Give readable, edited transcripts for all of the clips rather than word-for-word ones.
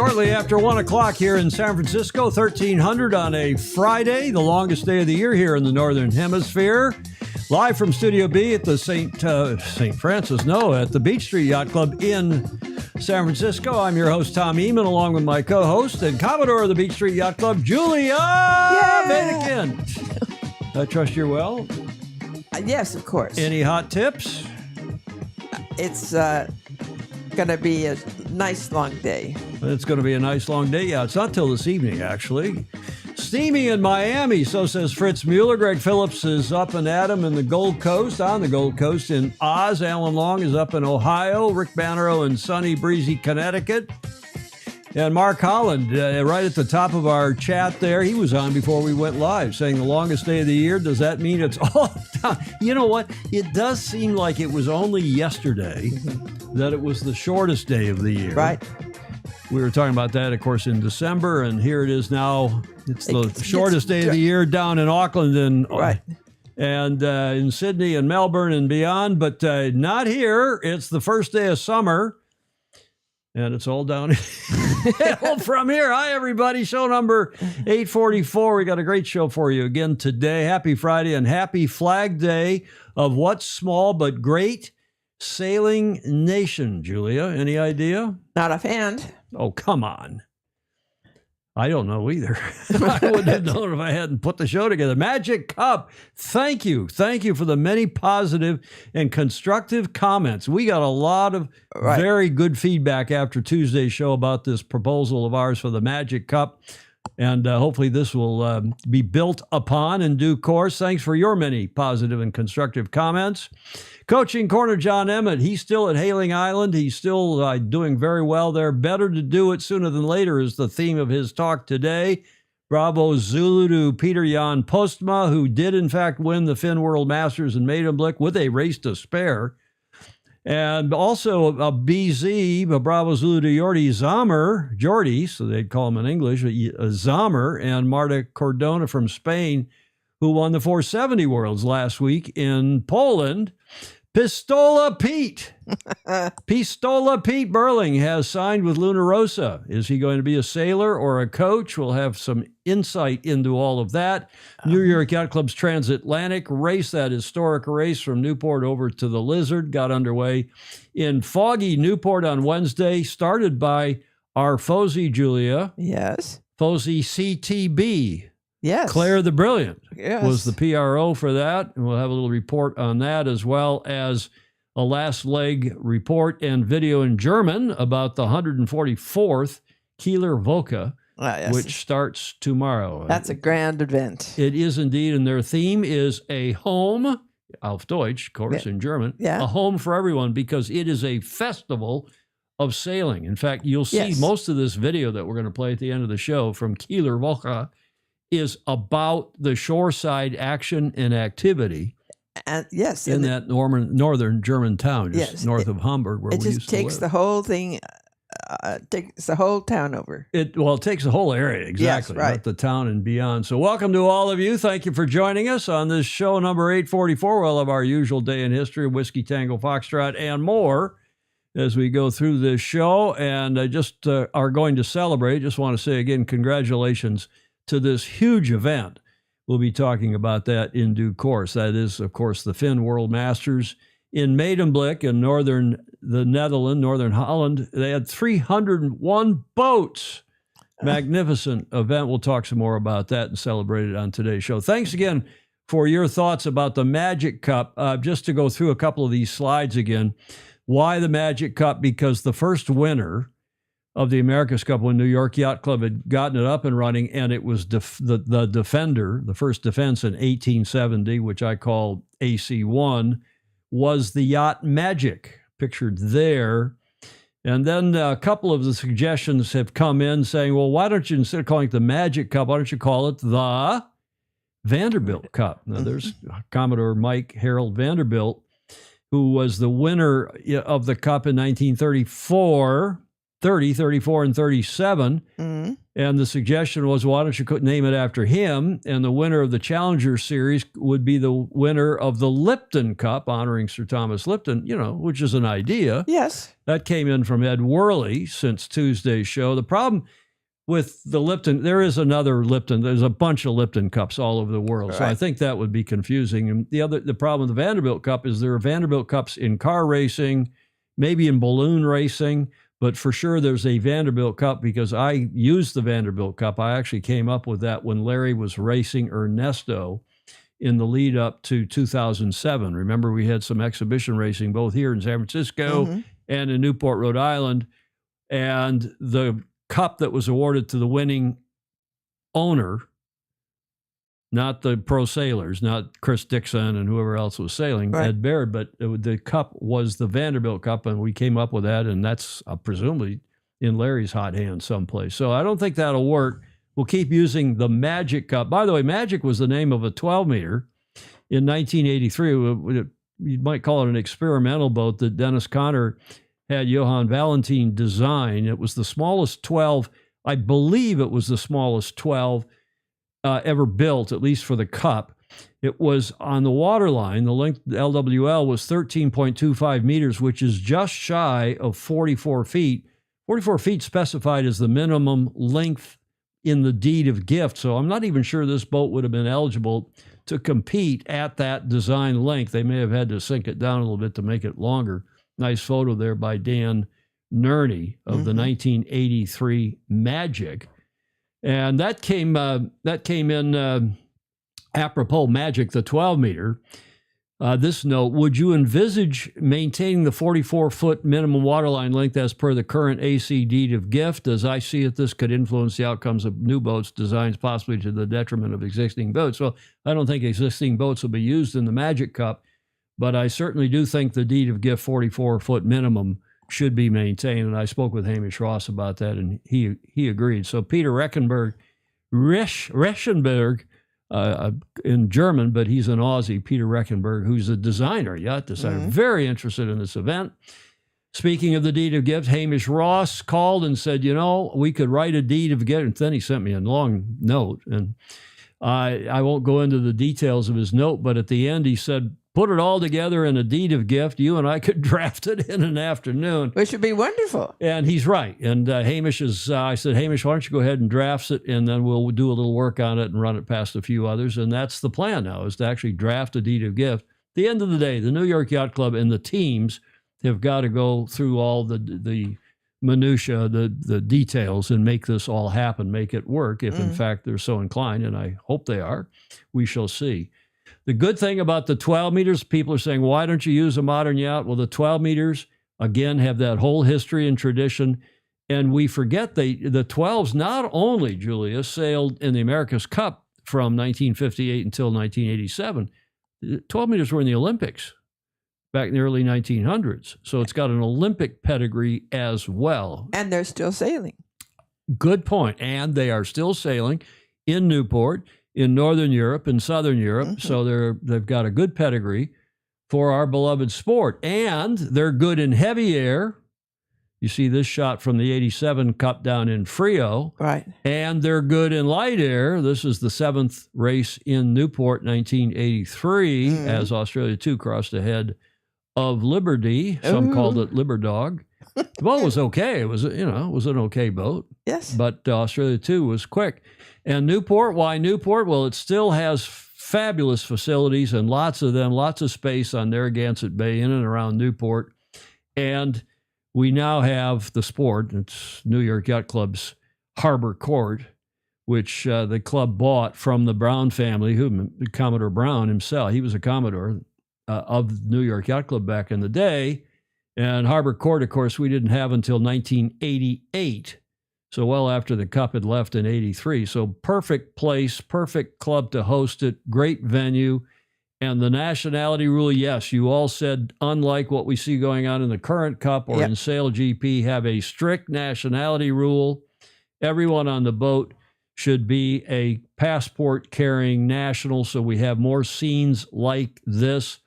Shortly after 1 o'clock here in San Francisco, 1300 on a Friday, the longest day of the year here in the Northern Hemisphere. Live from Studio B at the at the Beach Street Yacht Club in San Francisco. I'm your host, Tom Eamon, along with my co-host and Commodore of the Beach Street Yacht Club, Julia Vatican. I trust you're well. Yes, of course. Any hot tips? It's going to be a nice long day. It's going to be a nice long day. Yeah, it's not till this evening, actually. Steamy in Miami, so says Fritz Mueller. Greg Phillips is up and at 'em in the Gold Coast, on the Gold Coast in Oz. Alan Long is up in Ohio. Rick Bannero in sunny, breezy Connecticut. And Mark Holland, right at the top of our chat there, he was on before we went live, saying the longest day of the year. Does that mean it's all down? You know what? It does seem like it was only yesterday that it was the shortest day of the year. Right. We were talking about that, of course, in December, and here it is now. It's the shortest day of the year down in Auckland and in Sydney and Melbourne and beyond, but not here. It's the first day of summer, and it's all down from here. Hi, everybody. Show number 844. We got a great show for you again today. Happy Friday and happy Flag Day of what's small but great sailing nation, Julia. Any idea? Not offhand. Oh, come on. I don't know either. I wouldn't have known if I hadn't put the show together. Magic Cup. Thank you. Thank you for the many positive and constructive comments. We got a lot of very good feedback after Tuesday's show about this proposal of ours for the Magic Cup. And hopefully this will be built upon in due course. Thanks for your many positive and constructive comments. Coaching Corner, John Emmett, he's still at Hailing Island. He's still doing very well there. Better to do it sooner than later is the theme of his talk today. Bravo Zulu to Pieter-Jan Postma, who did in fact win the Finn World Masters in Medemblik with a race to spare. And also a BZ, Bravo Zulu to Jordi Zammer, so they'd call him in English, Zammer, and Marta Cordona from Spain, who won the 470 Worlds last week in Poland. Pistola Pete Burling has signed with Luna Rossa. Is he going to be a sailor or a coach? We'll have some insight into all of that. New York Yacht Club's Transatlantic race, that historic race from Newport over to the Lizard, got underway in foggy Newport on Wednesday, started by our Fozy, Julia. Yes. Fozy CTB. Yes. Claire the Brilliant was the PRO for that. And we'll have a little report on that, as well as a last leg report and video in German about the 144th Kieler Volca, which starts tomorrow. That's a grand event. It is indeed. And their theme is a home, auf Deutsch, of course, in German, a home for everyone, because it is a festival of sailing. In fact, you'll see most of this video that we're going to play at the end of the show from Kieler Volca is about the shoreside action and activity. And in that northern German town, just north of Hamburg, where we used to live. It just takes the whole thing, takes the whole town over. It takes the whole area, exactly, not the town and beyond. So welcome to all of you. Thank you for joining us on this show number 844. We'll have our usual day in history, Whiskey Tango Foxtrot, and more as we go through this show. And I just are going to celebrate. Just want to say again, congratulations to this huge event. We'll be talking about that in due course. That is, of course, the Finn World Masters in Medemblik in northern Holland. They had 301 boats. Magnificent event. We'll talk some more about that and celebrate it on today's show. Thanks again for your thoughts about the Magic Cup. Just to go through a couple of these slides again. Why the Magic Cup? Because the first winner of the America's Cup, when New York Yacht Club had gotten it up and running, and it was the Defender, the first defense in 1870, which I call AC1, was the Yacht Magic, pictured there. And then a couple of the suggestions have come in saying, well, why don't you, instead of calling it the Magic Cup, why don't you call it the Vanderbilt Cup? Now, there's Commodore Mike Harold Vanderbilt, who was the winner of the Cup in 1934. 30, 34, and 37. Mm-hmm. And the suggestion was, why don't you name it after him? And the winner of the Challenger Series would be the winner of the Lipton Cup, honoring Sir Thomas Lipton, which is an idea. Yes. That came in from Ed Worley since Tuesday's show. The problem with the Lipton, there is another Lipton. There's a bunch of Lipton Cups all over the world. Right. So I think that would be confusing. And the problem with the Vanderbilt Cup is there are Vanderbilt Cups in car racing, maybe in balloon racing, but for sure there's a Vanderbilt Cup because I used the Vanderbilt Cup. I actually came up with that when Larry was racing Ernesto in the lead up to 2007. Remember, we had some exhibition racing both here in San Francisco and in Newport, Rhode Island. And the cup that was awarded to the winning owner, not the pro sailors, not Chris Dixon and whoever else was sailing, right. Ed Baird, but the cup was the Vanderbilt Cup, and we came up with that, and that's presumably in Larry's hot hand someplace. So I don't think that'll work. We'll keep using the Magic Cup. By the way, Magic was the name of a 12-meter in 1983. You might call it an experimental boat that Dennis Conner had Johann Valentin design. It was the smallest 12. I believe it was the smallest 12 ever built, at least for the Cup. It was on the waterline. The length, the LWL, was 13.25 meters, which is just shy of 44 feet. 44 feet specified as the minimum length in the deed of gift. So I'm not even sure this boat would have been eligible to compete at that design length. They may have had to sink it down a little bit to make it longer. Nice photo there by Dan Nerney of the 1983 Magic. And that came in apropos Magic, the 12-meter. This note, would you envisage maintaining the 44-foot minimum waterline length as per the current AC deed of gift? As I see it, this could influence the outcomes of new boats' designs, possibly to the detriment of existing boats. Well, I don't think existing boats will be used in the Magic Cup, but I certainly do think the deed of gift 44-foot minimum should be maintained. And I spoke with Hamish Ross about that, and he agreed. So Peter Reschenberg, in German, but he's an Aussie, Peter Reschenberg, who's a designer, yacht designer, very interested in this event. Speaking of the deed of gift, Hamish Ross called and said, we could write a deed of gift. And then he sent me a long note. And I won't go into the details of his note, but at the end he said, put it all together in a deed of gift. You and I could draft it in an afternoon. Which would be wonderful. And he's right. And Hamish I said, Hamish, why don't you go ahead and draft it, and then we'll do a little work on it and run it past a few others. And that's the plan now, is to actually draft a deed of gift. At the end of the day, the New York Yacht Club and the teams have got to go through all the minutia, the details, and make this all happen, make it work, if in fact they're so inclined, and I hope they are. We shall see. The good thing about the 12 meters, people are saying, why don't you use a modern yacht? Well, the 12 meters, again, have that whole history and tradition. And we forget the 12s not only, Julia, sailed in the America's Cup from 1958 until 1987. 12 meters were in the Olympics back in the early 1900s. So it's got an Olympic pedigree as well. And they're still sailing. Good point. And they are still sailing in Newport, in Northern Europe and Southern Europe. So they've got a good pedigree for our beloved sport. And they're good in heavy air. You see this shot from the 87 Cup down in Frio. Right. And they're good in light air. This is the 7th race in Newport, 1983, as Australia 2 crossed ahead of Liberty. Some called it Liberdog. The boat was okay. It was, it was an okay boat. Yes. But Australia 2 was quick. And Newport, why Newport? Well, it still has fabulous facilities, and lots of them, lots of space on Narragansett Bay in and around Newport. And we now have the sport. It's New York Yacht Club's Harbor Court, which the club bought from the Brown family, Commodore Brown himself. He was a Commodore of New York Yacht Club back in the day. And Harbor Court, of course, we didn't have until 1988. So well after the Cup had left in 83. So perfect place, perfect club to host it, great venue. And the nationality rule, yes, you all said, unlike what we see going on in the current Cup or in Sail GP, have a strict nationality rule. Everyone on the boat should be a passport-carrying national, so we have more scenes like this.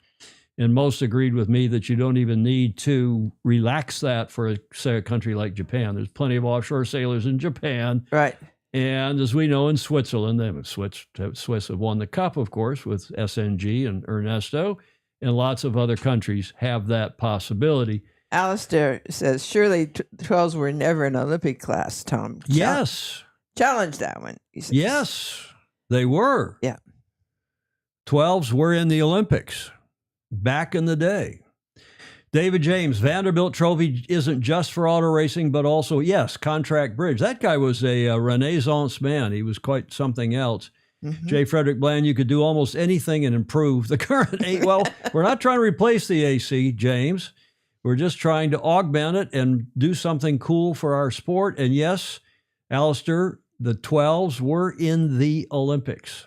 And most agreed with me that you don't even need to relax that for, say, a country like Japan. There's plenty of offshore sailors in Japan. Right. And as we know, in Switzerland, Swiss have won the cup, of course, with SNG and Ernesto. And lots of other countries have that possibility. Alistair says, surely 12s were never an Olympic class, Tom. Yes. Challenge that one. He says. Yes, they were. Yeah. 12s were in the Olympics back in the day. David James, Vanderbilt Trophy isn't just for auto racing, but also, yes, contract bridge. That guy was a Renaissance man. He was quite something else. Mm-hmm. J. Frederick Bland, you could do almost anything and improve the current. Well, we're not trying to replace the AC, James. We're just trying to augment it and do something cool for our sport. And yes, Alistair, the 12s were in the Olympics.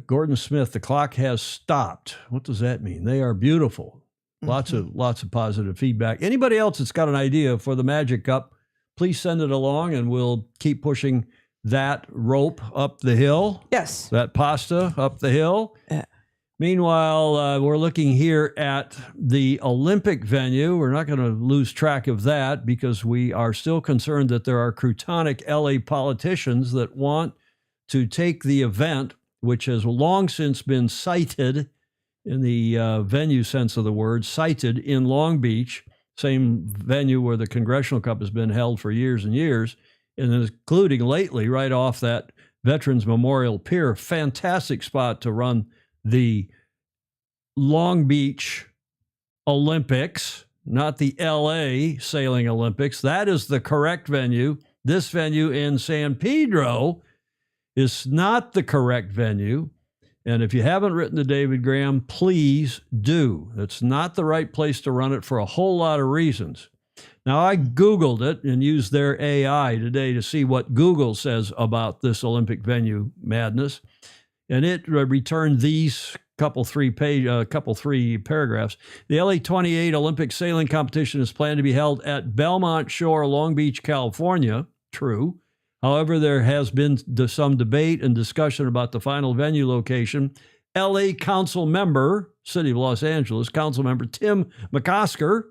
Gordon Smith, the clock has stopped. What does that mean? They are beautiful. Lots of positive feedback. Anybody else that's got an idea for the Magic Cup, please send it along and we'll keep pushing that rope up the hill. Yes. That pasta up the hill. Meanwhile, we're looking here at the Olympic venue. We're not going to lose track of that because we are still concerned that there are croutonic LA politicians that want to take the event, which has long since been cited in the venue sense of the word, cited in Long Beach, same venue where the Congressional Cup has been held for years and years, and including lately right off that Veterans Memorial Pier. Fantastic spot to run the Long Beach Olympics, not the LA Sailing Olympics. That is the correct venue. This venue in San Pedro is not the correct venue. And if you haven't written to David Graham, please do. It's not the right place to run it for a whole lot of reasons. Now, I Googled it and used their AI today to see what Google says about this Olympic venue madness. And it returned these couple three paragraphs. The LA 28 Olympic sailing competition is planned to be held at Belmont Shore, Long Beach, California. True. However, there has been some debate and discussion about the final venue location. LA Council member, City of Los Angeles, Council member Tim McCosker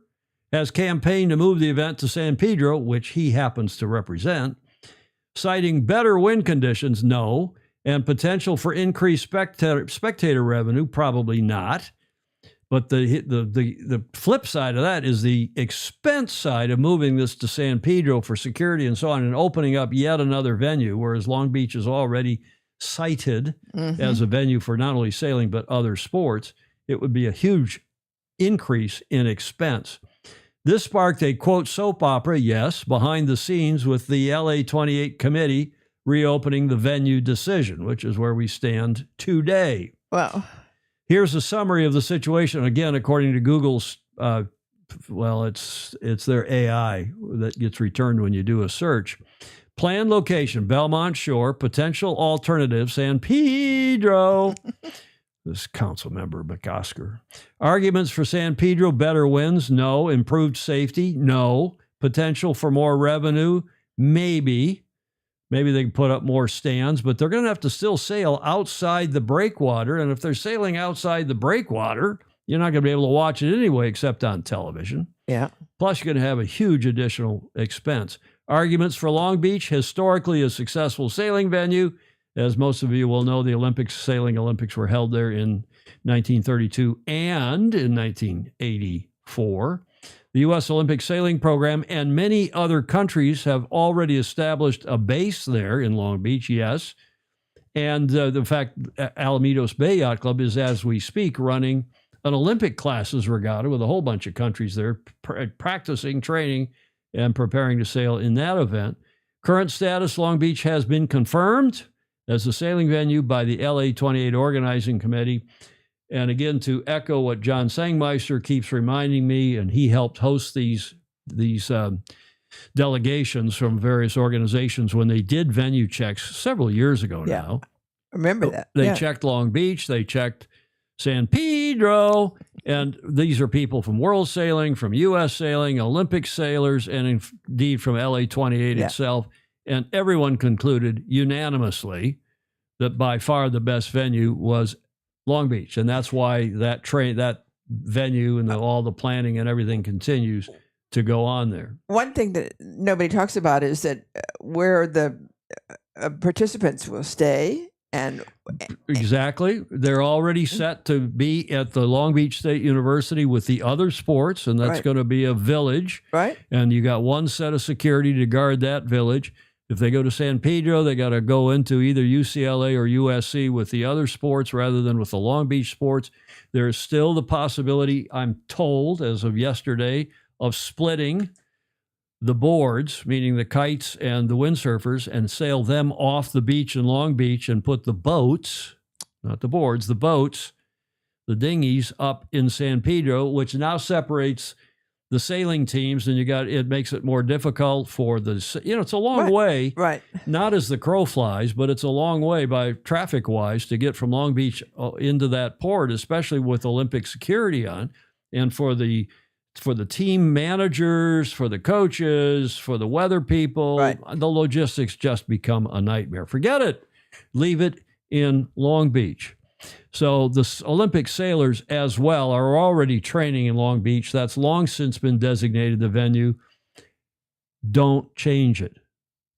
has campaigned to move the event to San Pedro, which he happens to represent, citing better wind conditions, no, and potential for increased spectator revenue, probably not. But the flip side of that is the expense side of moving this to San Pedro for security and so on and opening up yet another venue, whereas Long Beach is already cited as a venue for not only sailing but other sports. It would be a huge increase in expense. This sparked a, quote, soap opera, yes, behind the scenes with the LA 28 committee reopening the venue decision, which is where we stand today. Wow. Here's a summary of the situation. Again, according to Google's, it's their AI that gets returned when you do a search. Planned location, Belmont Shore. Potential alternative, San Pedro. This council member, McCosker. Arguments for San Pedro, better winds, no. Improved safety, no. Potential for more revenue, maybe. Maybe they can put up more stands, but they're going to have to still sail outside the breakwater. And if they're sailing outside the breakwater, you're not going to be able to watch it anyway, except on television. Yeah. Plus, you're going to have a huge additional expense. Arguments for Long Beach, historically a successful sailing venue. As most of you will know, the Sailing Olympics were held there in 1932 and in 1984. The U.S. Olympic Sailing Program and many other countries have already established a base there in Long Beach, yes. And the fact Alamitos Bay Yacht Club is, as we speak, running an Olympic classes regatta with a whole bunch of countries there practicing, training, and preparing to sail in that event. Current status, Long Beach has been confirmed as a sailing venue by the LA 28 Organizing Committee. And again, to echo what John Sangmeister keeps reminding me, and he helped host these delegations from various organizations when they did venue checks several years ago now. Remember that. They checked Long Beach, they checked San Pedro, and these are people from World Sailing, from U.S. Sailing, Olympic sailors, and indeed from LA 28 itself. And everyone concluded unanimously that by far the best venue was Long Beach. And that's why that venue and all the planning and everything continues to go on there. One thing that nobody talks about is that where the participants will stay. And exactly. They're already set to be at the Long Beach State University with the other sports, and that's going to be a village. Right. And you got one set of security to guard that village. If they go to San Pedro, they got to go into either UCLA or USC with the other sports rather than with the Long Beach sports. There is still the possibility, I'm told, as of yesterday, of splitting the boards, meaning the kites and the windsurfers, and sail them off the beach in Long Beach and put the boats, not the boards, the boats, the dinghies up in San Pedro, which now separates the sailing teams, and it makes it more difficult for it's a long way, right? Not as the crow flies, but it's a long way by traffic wise to get from Long Beach into that port, especially with Olympic security on, and for the team managers, for the coaches, for the weather people, the logistics just become a nightmare. Forget it. Leave it in Long Beach. So the Olympic sailors as well are already training in Long Beach. That's long since been designated the venue. Don't change it.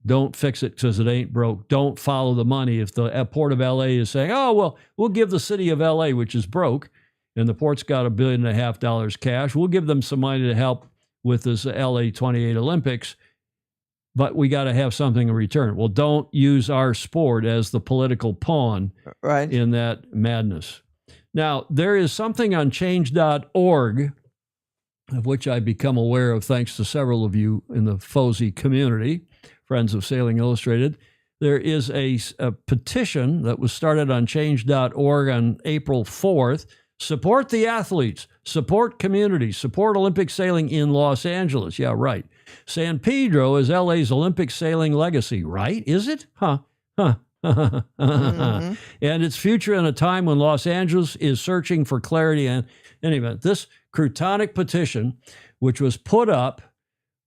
Don't fix it because it ain't broke. Don't follow the money. If the Port of LA is saying, oh, well, we'll give the city of LA, which is broke, and the port's got $1.5 billion cash, we'll give them some money to help with this LA 28 Olympics, but we got to have something in return. Well, don't use our sport as the political pawn in that madness. Now, there is something on change.org, of which I've become aware of thanks to several of you in the FOSI community, Friends of Sailing Illustrated. There is a petition that was started on change.org on April 4th. Support the athletes, support communities, support Olympic sailing in Los Angeles. Yeah, right. San Pedro is LA's Olympic sailing legacy, right? Is it? Mm-hmm. And its future in a time when Los Angeles is searching for clarity. And anyway, this Crutonic petition, which was put up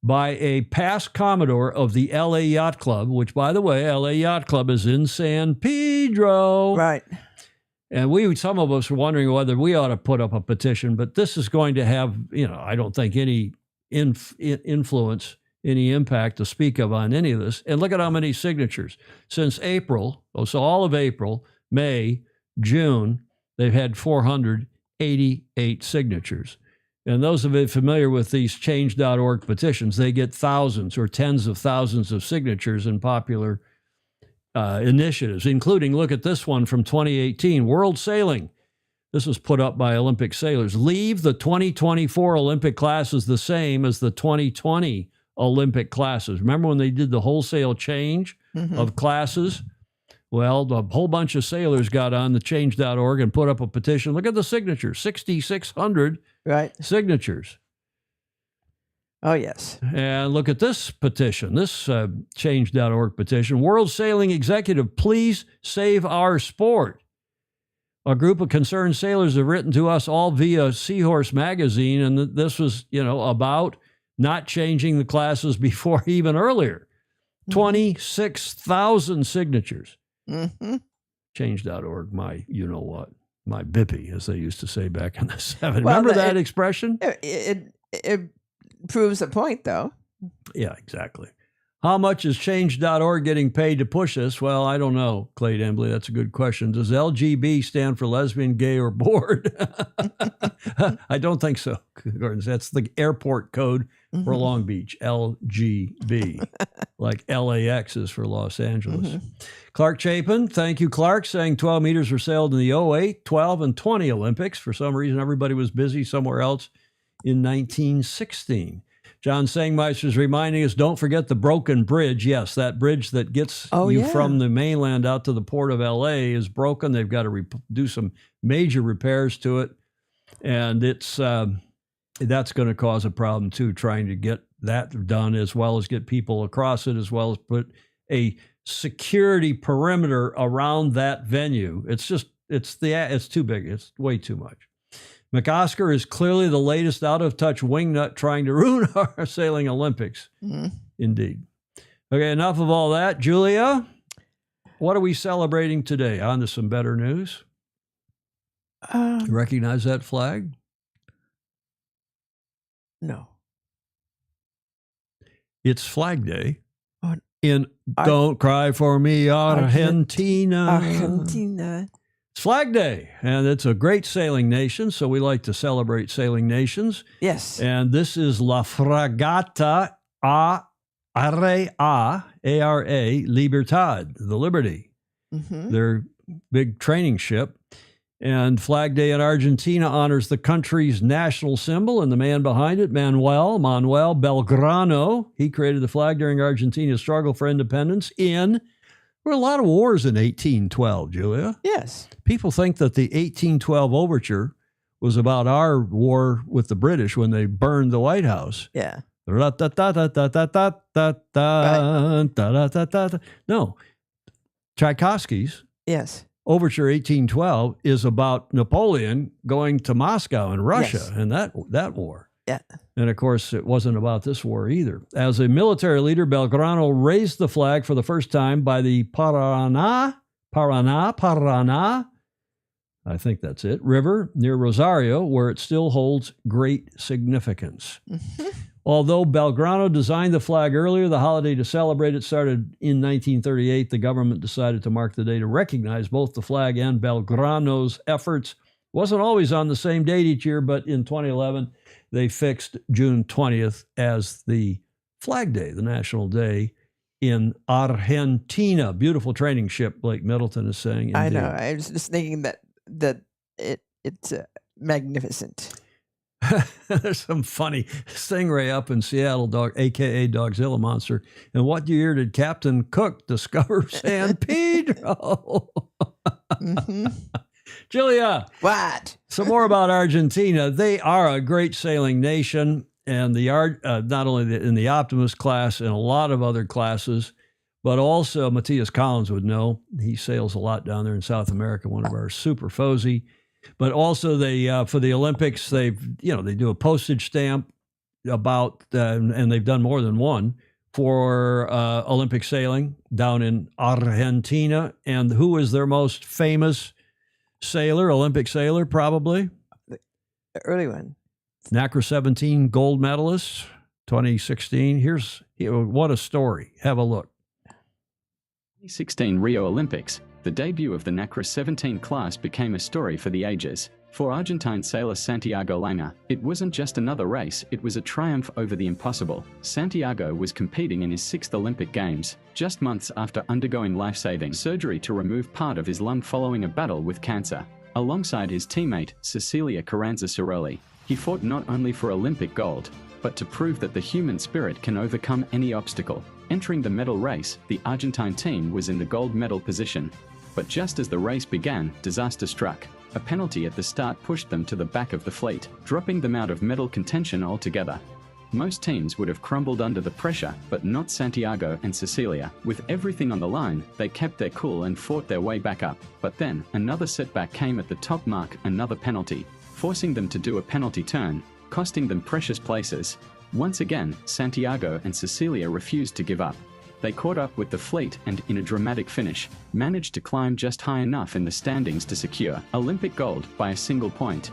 by a past Commodore of the LA Yacht Club, which, by the way, LA Yacht Club is in San Pedro. Right. And some of us were wondering whether we ought to put up a petition, but this is going to have, I don't think any influence, any impact to speak of on any of this. And look at how many signatures. Since April, so all of April, May, June, they've had 488 signatures. And those of you familiar with these change.org petitions, they get thousands or tens of thousands of signatures in popular initiatives, including, look at this one from 2018, World Sailing. This was put up by Olympic sailors. Leave the 2024 Olympic classes the same as the 2020 Olympic classes. Remember when they did the wholesale change of classes? Well, a whole bunch of sailors got on the change.org and put up a petition. Look at the signatures, 6,600 signatures. Oh, yes. And look at this petition, this change.org petition. World Sailing Executive, please save our sport. A group of concerned sailors have written to us all via Seahorse magazine, and this was, about not changing the classes before even earlier. 26,000 signatures. Mm-hmm. Change.org, my you-know-what, my bippy, as they used to say back in the 70s. Remember that expression? It proves a point, though. Yeah, exactly. How much is change.org getting paid to push this? Well, I don't know, Clay Embley. That's a good question. Does LGB stand for lesbian, gay, or bored? I don't think so. That's the airport code for Long Beach, LGB, like LAX is for Los Angeles. Clark Chapin, thank you, Clark, saying 12 meters were sailed in the 08, 12, and 20 Olympics. For some reason, everybody was busy somewhere else in 1916. John Sangmeister is reminding us, don't forget the broken bridge. Yes, that bridge that gets from the mainland out to the port of L.A. is broken. They've got to do some major repairs to it. And that's going to cause a problem, too, trying to get that done as well as get people across it, as well as put a security perimeter around that venue. It's too big. It's way too much. McOsker is clearly the latest out-of-touch wingnut trying to ruin our sailing Olympics. Indeed. Okay, enough of all that. Julia, what are we celebrating today? On to some better news. Recognize that flag? No. It's Flag Day Oh, in Don't Cry For Me, Argentina. Argentina. It's Flag Day, and it's a great sailing nation, so we like to celebrate sailing nations. Yes. And this is La Fragata A-R-A Libertad, the Liberty. Mm-hmm. Their big training ship. And Flag Day in Argentina honors the country's national symbol and the man behind it, Manuel Belgrano. He created the flag during Argentina's struggle for independence there were a lot of wars in 1812, Julia. Yes. People think that the 1812 overture was about our war with the British when they burned the White House. Yeah. No. Tchaikovsky's Yes. Overture 1812 is about Napoleon going to Moscow in Russia and that war. Yeah. And of course, it wasn't about this war either. As a military leader, Belgrano raised the flag for the first time by the Paraná, I think that's it, river near Rosario, where it still holds great significance. Mm-hmm. Although Belgrano designed the flag earlier, the holiday to celebrate it started in 1938. The government decided to mark the day to recognize both the flag and Belgrano's efforts. Wasn't always on the same date each year, but in 2011, they fixed June 20th as the Flag Day, the national day in Argentina. Beautiful training ship, Blake Middleton is saying. Indeed. I know. I was just thinking that it's magnificent. There's some funny stingray up in Seattle, a.k.a. Dogzilla Monster. And what year did Captain Cook discover San Pedro? Mm-hmm. Julia. What? Some more about Argentina. They are a great sailing nation, and not only in the Optimist class and a lot of other classes, but also Matthias Collins would know. He sails a lot down there in South America, one of our super fozy. But also they for the Olympics, they do a postage stamp about, and they've done more than one, for Olympic sailing down in Argentina. And who is their most famous sailor, Olympic sailor, probably? The early one. NACRA 17 gold medalist, 2016. What a story. Have a look. 2016 Rio Olympics. The debut of the NACRA 17 class became a story for the ages. For Argentine sailor Santiago Langer, it wasn't just another race, it was a triumph over the impossible. Santiago was competing in his 6th Olympic Games, just months after undergoing life-saving surgery to remove part of his lung following a battle with cancer. Alongside his teammate, Cecilia Carranza-Ciroli, he fought not only for Olympic gold, but to prove that the human spirit can overcome any obstacle. Entering the medal race, the Argentine team was in the gold medal position. But just as the race began, disaster struck. A penalty at the start pushed them to the back of the fleet, dropping them out of medal contention altogether. Most teams would have crumbled under the pressure, but not Santiago and Cecilia. With everything on the line, they kept their cool and fought their way back up. But then, another setback came at the top mark, another penalty, forcing them to do a penalty turn, costing them precious places. Once again, Santiago and Cecilia refused to give up. They caught up with the fleet and, in a dramatic finish, managed to climb just high enough in the standings to secure Olympic gold by a single point.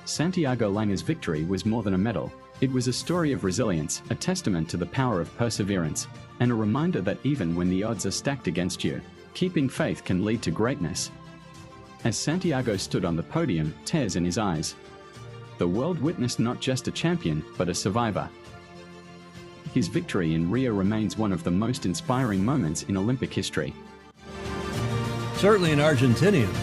Santiago Langer's victory was more than a medal. It was a story of resilience, a testament to the power of perseverance, and a reminder that even when the odds are stacked against you, keeping faith can lead to greatness. As Santiago stood on the podium, tears in his eyes, the world witnessed not just a champion, but a survivor. His victory in Rio remains one of the most inspiring moments in Olympic history. Certainly in Argentinian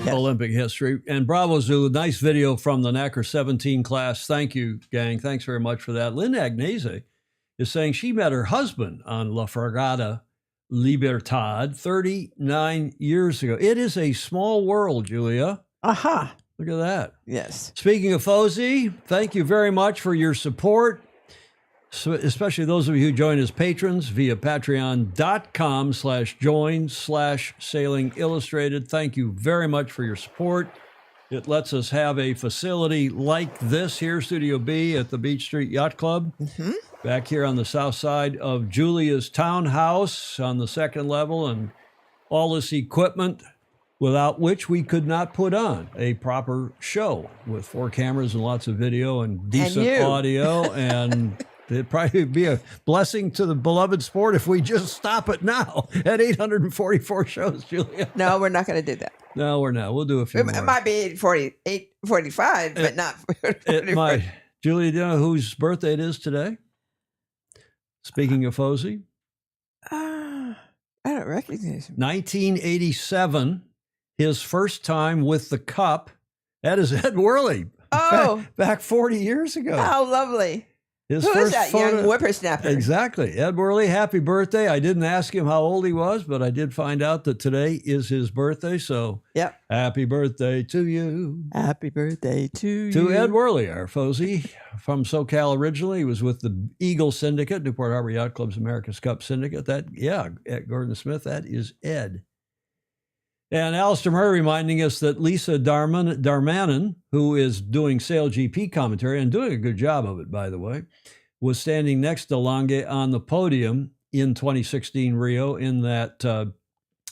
Olympic history. And bravo, Zulu. Nice video from the NACRA 17 class. Thank you, gang. Thanks very much for that. Lynn Agnese is saying she met her husband on La Fragata Libertad 39 years ago. It is a small world, Julia. Aha. Look at that. Yes. Speaking of Fozy, thank you very much for your support, especially those of you who join as patrons via patreon.com/join/sailing illustrated. Thank you very much for your support. It lets us have a facility like this here, Studio B at the Beach Street Yacht Club, back here on the south side of Julia's townhouse on the second level, and all this equipment without which we could not put on a proper show with 4 cameras and lots of video and decent audio. And it'd probably be a blessing to the beloved sport if we just stop it now at 844 shows, Julia. No, we're not going to do that. No, we're not. We'll do a few more. It might be 845, but not 844. It might. Julia, do you know whose birthday it is today? Speaking of Fozy. I don't recognize him. 1987, his first time with the Cup. That is Ed Worley. Oh. Back 40 years ago. How lovely. His Who first is that photo, young whippersnapper? Exactly. Ed Worley, happy birthday. I didn't ask him how old he was, but I did find out that today is his birthday. So yep. Happy birthday to you. Happy birthday to you. To Ed Worley, our Fozy from SoCal originally. He was with the Eagle Syndicate, Newport Harbor Yacht Club's America's Cup Syndicate. At Gordon Smith, that is Ed. And Alistair Murray reminding us that Lisa Darmanin, who is doing Sail GP commentary and doing a good job of it, by the way, was standing next to Lange on the podium in 2016 Rio in that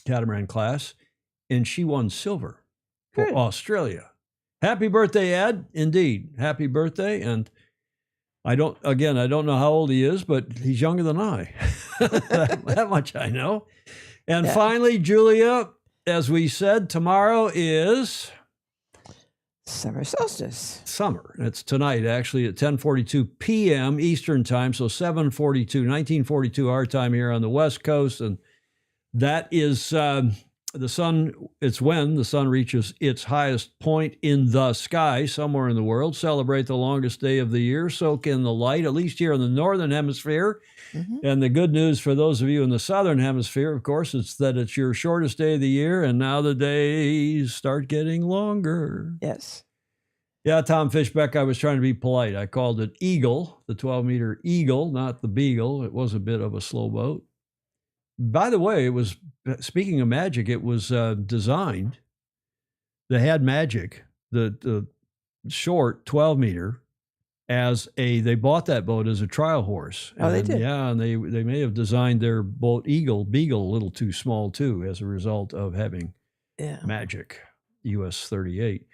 catamaran class, and she won silver for Australia. Happy birthday, Ed. Indeed, happy birthday. And I don't know how old he is, but he's younger than I. that much I know. And finally, Julia, as we said, tomorrow is summer solstice. Summer. It's tonight, actually, at 10:42 p.m. Eastern time, so 1942 our time here on the West Coast. And that is the sun. It's when the sun reaches its highest point in the sky somewhere in the world. Celebrate the longest day of the year. Soak in the light, at least here in the northern hemisphere. Mm-hmm. And the good news for those of you in the southern hemisphere, of course, it's that it's your shortest day of the year, and now the days start getting longer. Yes. Yeah, Tom Fishbeck, I was trying to be polite. I called it Eagle, the 12-meter Eagle, not the Beagle. It was a bit of a slow boat. By the way, it was, speaking of magic, it was designed, they had magic, the short 12-meter, they bought that boat as a trial horse. Oh, they did? Yeah, and they may have designed their boat Beagle a little too small, too, as a result of having magic, US 38.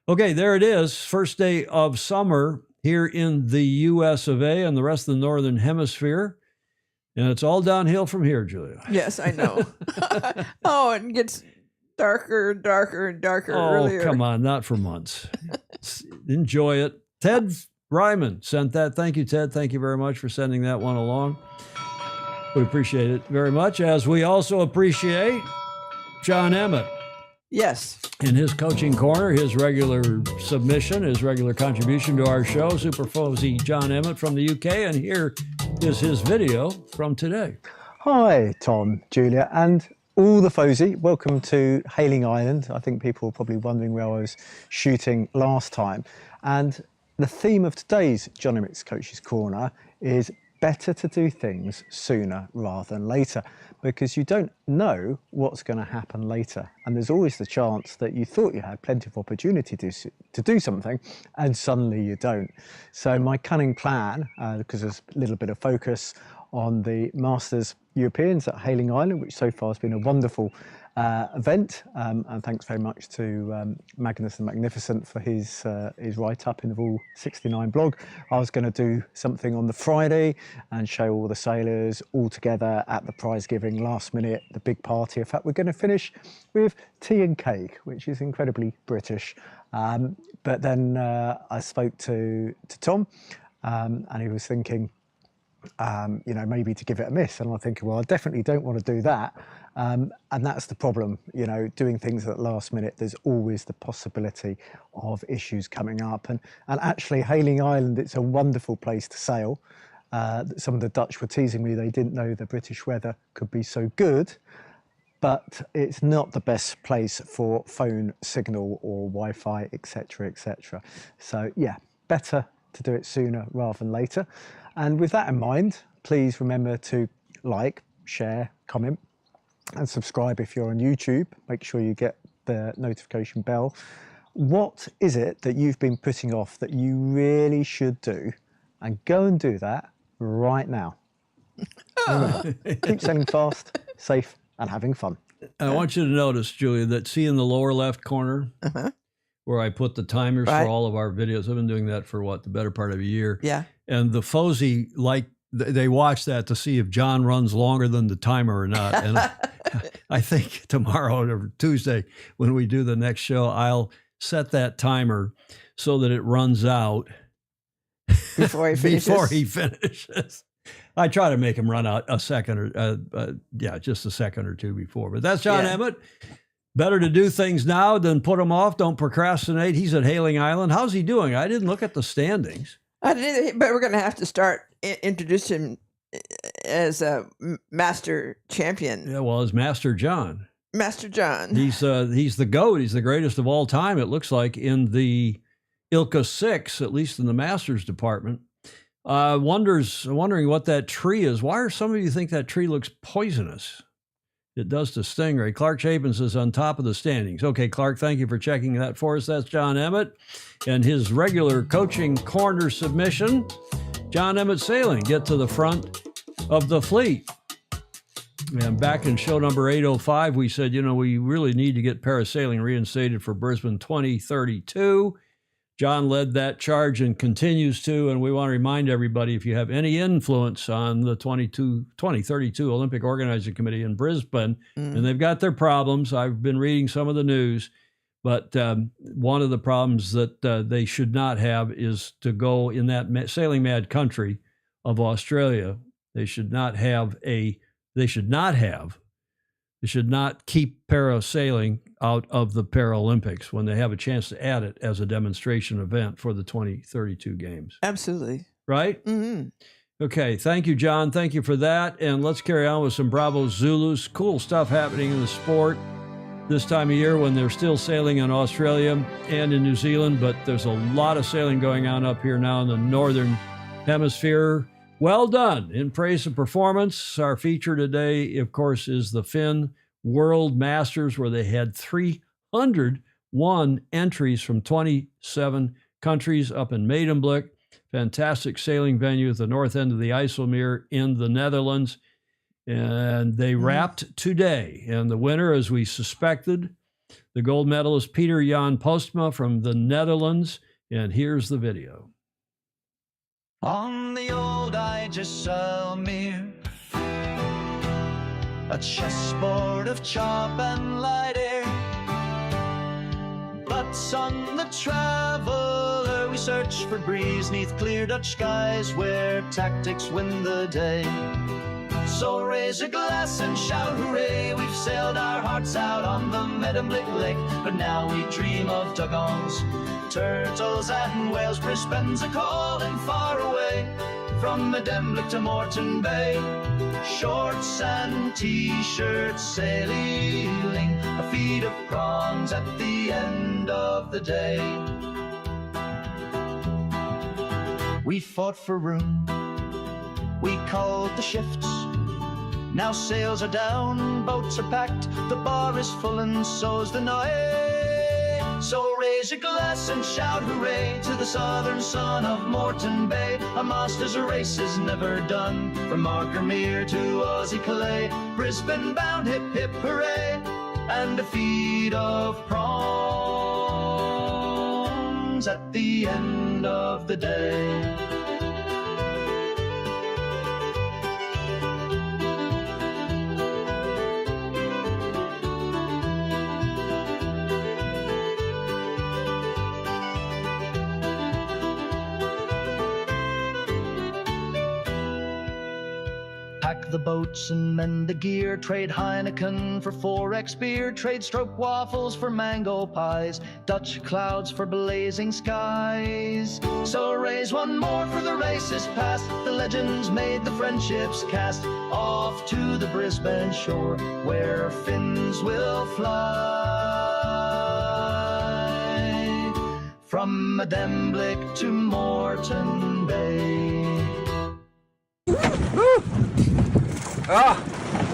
Okay, there it is. First day of summer here in the US of A and the rest of the northern hemisphere. And it's all downhill from here, Julia. Yes, I know. Oh, it gets darker and darker and darker earlier. Oh, come on, not for months. Enjoy it. Ted Ryman sent that. Thank you, Ted. Thank you very much for sending that one along. We appreciate it very much, as we also appreciate John Emmett. Yes. In his coaching corner, his regular submission, his regular contribution to our show, Super Fozy John Emmett from the UK. And here is his video from today. Hi, Tom, Julia, and all the Fozy. Welcome to Hayling Island. I think people are probably wondering where I was shooting last time. And the theme of today's John Emmett's Coach's Corner is better to do things sooner rather than later, because you don't know what's going to happen later. And there's always the chance that you thought you had plenty of opportunity to do something and suddenly you don't. So my cunning plan, because there's a little bit of focus on the Masters Europeans at Hayling Island, which so far has been a wonderful event, and thanks very much to Magnus the Magnificent for his write-up in the Rule 69 blog. I was going to do something on the Friday and show all the sailors all together at the prize giving last minute, the big party. In fact, we're going to finish with tea and cake, which is incredibly British. But then I spoke to Tom, and he was thinking, maybe to give it a miss. And I'm thinking, well, I definitely don't want to do that. And that's the problem, doing things at the last minute. There's always the possibility of issues coming up. And actually, Hayling Island, it's a wonderful place to sail. Some of the Dutch were teasing me. They didn't know the British weather could be so good. But it's not the best place for phone signal or Wi-Fi, etc., etc. So, yeah, better to do it sooner rather than later. And with that in mind, please remember to like, share, comment, and subscribe if you're on YouTube. Make sure you get the notification bell. What is it that you've been putting off that you really should do? And go and do that right now. Remember, keep sailing fast, safe, and having fun. I want you to notice, Julia, that see in the lower left corner where I put the timers for all of our videos. I've been doing that for the better part of a year. Yeah. And the Fozy, they watch that to see if John runs longer than the timer or not. And I think tomorrow or Tuesday, when we do the next show, I'll set that timer so that it runs out before he finishes. I try to make him run out a second or just a second or two before. But that's John Emmett. Better to do things now than put them off. Don't procrastinate. He's at Hailing Island. How's he doing? I didn't look at the standings. I didn't, but we're going to have to start introduce him as a master champion. Yeah, well, as Master John. Master John. He's the GOAT. He's the greatest of all time, it looks like, in the ILCA 6, at least in the Masters department. Wondering what that tree is. Why do some of you think that tree looks poisonous? It does to Stingray. Clark Chapin says on top of the standings. Okay, Clark, thank you for checking that for us. That's John Emmett and his regular coaching corner submission. John Emmett Sailing, get to the front of the fleet. And back in show number 805, we said, we really need to get parasailing reinstated for Brisbane 2032. John led that charge and continues to, and we want to remind everybody, if you have any influence on the 2032 Olympic Organizing Committee in Brisbane, and they've got their problems. I've been reading some of the news, but one of the problems that they should not have is to go in that sailing mad country of Australia. They should not keep parasailing out of the Paralympics when they have a chance to add it as a demonstration event for the 2032 games. Absolutely. Right? Mm-hmm. Okay. Thank you, John. Thank you for that. And let's carry on with some Bravo Zulus. Cool stuff happening in the sport this time of year when they're still sailing in Australia and in New Zealand, but there's a lot of sailing going on up here now in the Northern Hemisphere. Well done. In praise of performance, our feature today, of course, is the Finn World Masters, where they had 301 entries from 27 countries up in Medemblik. Fantastic sailing venue at the north end of the IJsselmeer in the Netherlands. And they wrapped today. And the winner, as we suspected, the gold medalist Pieter-Jan Postma from the Netherlands. And here's the video. On the old IJsselmeer, a chessboard of chop and light air. Butts on the traveller, we search for breeze neath clear Dutch skies where tactics win the day. So raise a glass and shout hooray, we've sailed our hearts out on the Medemblik Lake, but now we dream of dugongs, turtles and whales. Brisbane's a calling far away, from Medemblik to Moreton Bay. Shorts and t-shirts sailing, a feed of prawns at the end of the day. We fought for room, we called the shifts. Now sails are down, boats are packed, the bar is full and so's the night. So raise a glass and shout hooray to the southern son of Moreton Bay. A master's race is never done, from Markermere to Aussie Calais. Brisbane bound, hip hip hooray, and a feed of prawns at the end of the day. Pack the boats and mend the gear, trade Heineken for 4X beer, trade stroke waffles for mango pies, Dutch clouds for blazing skies. So raise one more for the race is past, the legends made the friendships cast, off to the Brisbane shore where fins will fly, from Medemblik to Moreton Bay.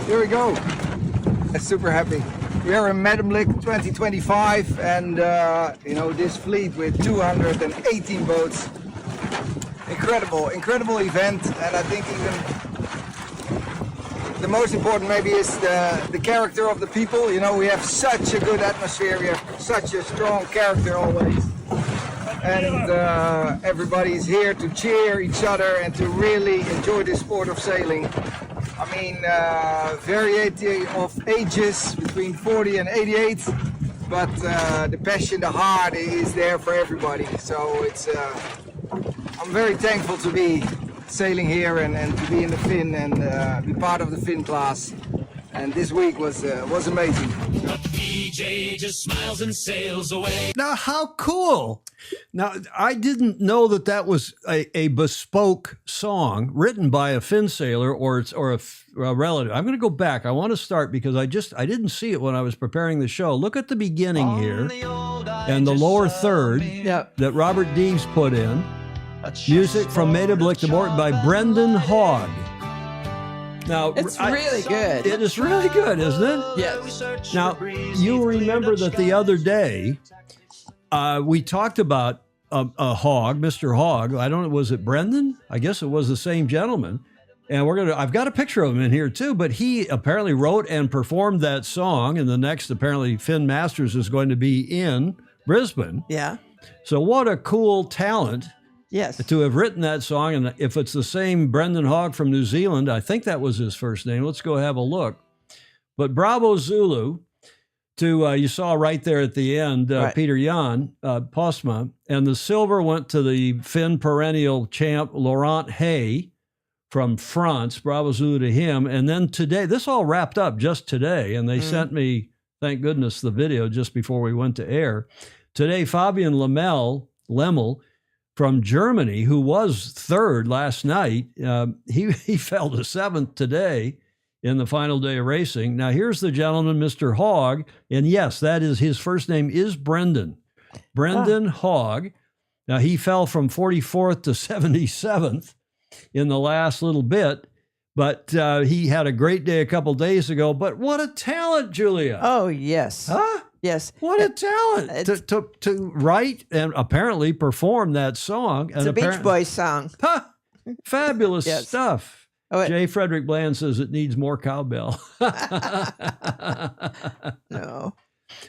Here we go. I'm super happy. We are in Medemblik 2025 and this fleet with 218 boats. Incredible event, and I think even the most important maybe is the character of the people. You know, we have such a good atmosphere. We have such a strong character always. And everybody's here to cheer each other and to really enjoy the sport of sailing. I mean, variety of ages between 40 and 88, but the passion, the heart is there for everybody. So it's, I'm very thankful to be sailing here and to be in the Fin and be part of the Fin class. And this week was amazing. DJ just smiles and sails away. Now, how cool. Now, I didn't know that that was a bespoke song written by a Fin sailor or a relative. I'm going to go back. I want to start because I didn't see it when I was preparing the show. Look at the beginning here and the lower third that Robert Deves put in. Music from Maiden Blick to Morton by Brendan Hogg. Now, it's really good. It is really good, isn't it? Yes. Now, you remember that the other day we talked about a Hogg, Mr. Hogg. I don't know, was it Brendan? I guess it was the same gentleman. And I've got a picture of him in here too, but he apparently wrote and performed that song, and the next apparently Fin Masters is going to be in Brisbane. Yeah. So what a cool talent. Yes. To have written that song, and if it's the same Brendan Hogg from New Zealand, I think that was his first name. Let's go have a look. But Bravo Zulu to, you saw right there at the end, Pieter-Jan, Postma, and the silver went to the Fin perennial champ, Laurent Hay from France. Bravo Zulu to him. And then today, this all wrapped up just today, and they sent me, thank goodness, the video just before we went to air. Today, Fabian Lemmel, from Germany, who was third last night, he fell to seventh today in the final day of racing. Now, here's the gentleman, Mr. Hogg, and yes, that is his first name is Brendan. Brendan Hogg. Now, he fell from 44th to 77th in the last little bit, but he had a great day a couple days ago. But what a talent, Julia. Oh, yes. Huh? Yes. What a talent to write and apparently perform that song. It's a Beach Boys song. Huh, fabulous stuff. Oh, J. Frederick Bland says it needs more cowbell. No.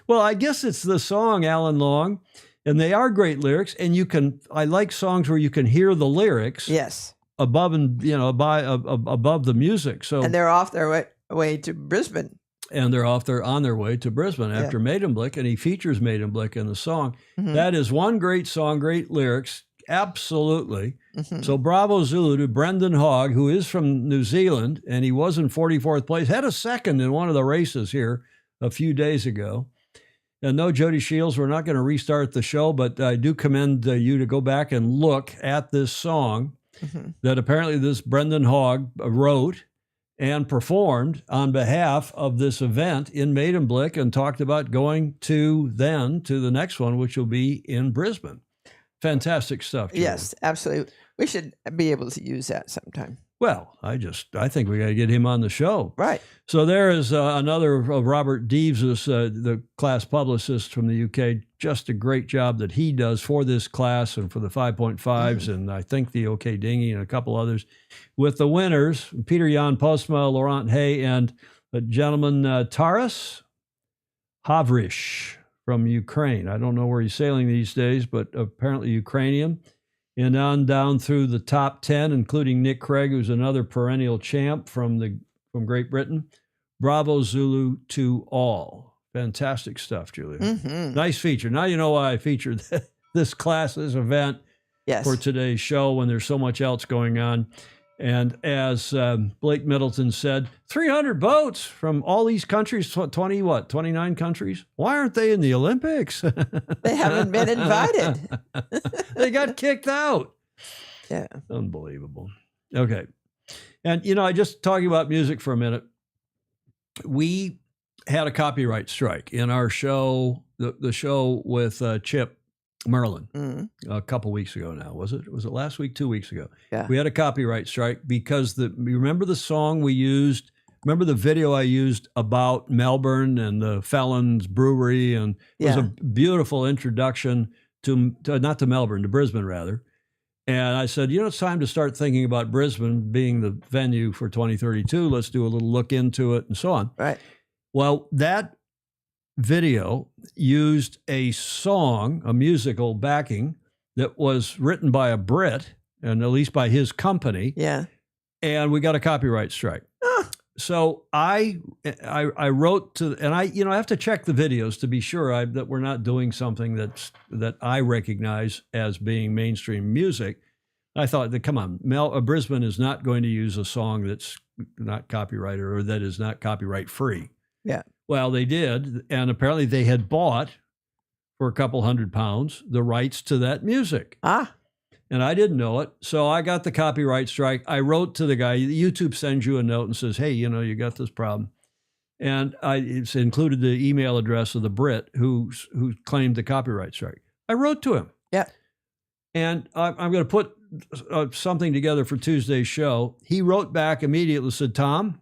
Well, I guess it's the song, Alan Long, and they are great lyrics. And I like songs where you can hear the lyrics. Yes. Above above the music. So and they're off their way to Brisbane. And they're on their way to Brisbane after Maiden Blick, and he features Maiden Blick in the song. Mm-hmm. That is one great song, great lyrics, absolutely. Mm-hmm. So bravo Zulu to Brendan Hogg, who is from New Zealand, and he was in 44th place, had a second in one of the races here a few days ago. And no, Jody Shields, we're not going to restart the show, but I do commend you to go back and look at this song that apparently this Brendan Hogg wrote and performed on behalf of this event in Maiden Blick and talked about going to the next one, which will be in Brisbane. Fantastic stuff, Julia. Yes, absolutely. We should be able to use that sometime. Well, I think we got to get him on the show. Right. So there is another of Robert Deves, the class publicist from the UK. Just a great job that he does for this class and for the 5.5s, and I think the OK Dinghy and a couple others. With the winners, Pieter-Jan Postma, Laurent Hay, and a gentleman, Taras Havrish from Ukraine. I don't know where he's sailing these days, but apparently Ukrainian. And on down through the top 10, including Nick Craig, who's another perennial champ from Great Britain. Bravo Zulu to all. Fantastic stuff, Julia. Mm-hmm. Nice feature. Now you know why I featured this class, this event for today's show when there's so much else going on. And as Blake Middleton said, 300 boats from all these countries, 29 countries. Why aren't they in the Olympics? They haven't been invited. They got kicked out. Yeah. Unbelievable. Okay. And, I just talking about music for a minute. We had a copyright strike in our show, the show with Chip Merlin a couple weeks ago now. Was it last week, 2 weeks ago? Yeah. We had a copyright strike because you remember the song we used, remember the video I used about Melbourne and the Felons Brewery, and it was a beautiful introduction to not to Melbourne, to Brisbane rather. And I said, it's time to start thinking about Brisbane being the venue for 2032. Let's do a little look into it and so on. Right. Well, that video used a song, a musical backing that was written by a Brit, and at least by his company. Yeah. And we got a copyright strike. So I wrote to, and I have to check the videos to be sure that we're not doing something that I recognize as being mainstream music. I thought that, come on, Brisbane is not going to use a song that's not copyrighted or that is not copyright free. Yeah. Well, they did, and apparently they had bought for a couple £100 the rights to that music. And I didn't know it. So I got the copyright strike. I wrote to the guy. YouTube sends you a note and says, hey, you got this problem. And it's included the email address of the Brit who claimed the copyright strike. I wrote to him. Yeah. And I'm going to put something together for Tuesday's show. He wrote back immediately, said, Tom,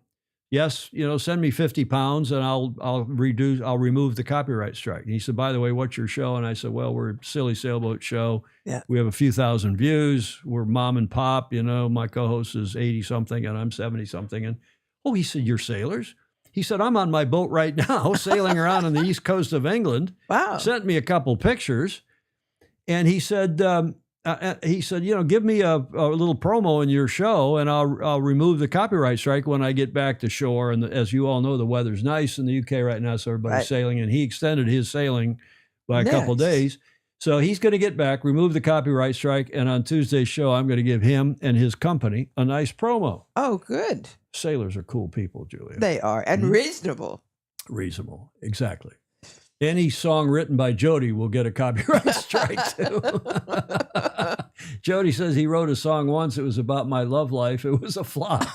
yes, send me £50 and I'll remove the copyright strike. And he said, by the way, what's your show? And I said, well, we're a silly sailboat show. Yeah. We have a few thousand views. We're mom and pop. My co-host is 80 something and I'm 70 something. And he said, you're sailors? He said, I'm on my boat right now, sailing around on the east coast of England. Wow. Sent me a couple pictures. And he said, give me a little promo in your show and I'll remove the copyright strike when I get back to shore. And as you all know, the weather's nice in the UK right now, so everybody's sailing. And he extended his sailing by a couple days. So he's going to get back, remove the copyright strike, and on Tuesday's show, I'm going to give him and his company a nice promo. Oh, good. Sailors are cool people, Julia. They are, and reasonable. Reasonable, exactly. Any song written by Jody will get a copyright strike too. Jody says he wrote a song once. It was about my love life. It was a flop.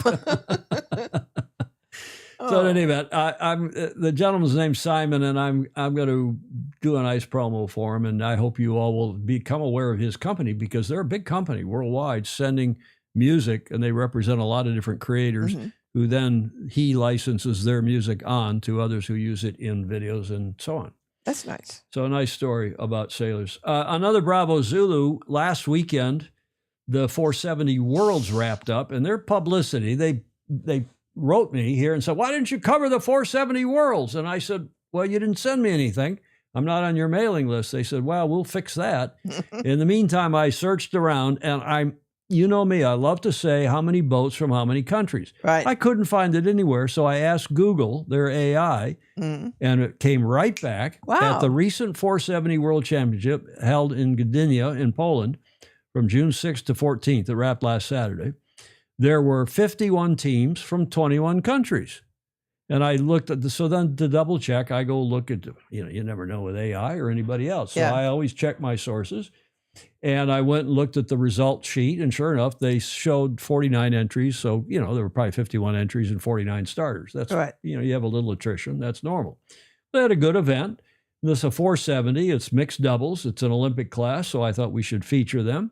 So in any event, I'm the gentleman's name's Simon, and I'm going to do a nice promo for him, and I hope you all will become aware of his company because they're a big company worldwide, sending music, and they represent a lot of different creators. Who then he licenses their music on to others who use it in videos and so on. That's nice. So a nice story about sailors. Another Bravo Zulu, last weekend, the 470 Worlds wrapped up, and their publicity, they wrote me here and said, why didn't you cover the 470 Worlds? And I said, well, you didn't send me anything. I'm not on your mailing list. They said, well, we'll fix that. In the meantime, I searched around, and you know me, I love to say how many boats from how many countries. Right. I couldn't find it anywhere, so I asked Google, their AI, and it came right back. Wow. At the recent 470 World Championship held in Gdynia in Poland from June 6th to 14th. It wrapped last Saturday. There were 51 teams from 21 countries. And I looked at so then to double check, I go look at, you never know with AI or anybody else. So I always check my sources. And I went and looked at the result sheet, and sure enough, they showed 49 entries. So, there were probably 51 entries and 49 starters. That's right. You have a little attrition. That's normal. They had a good event. This is a 470. It's mixed doubles. It's an Olympic class, so I thought we should feature them.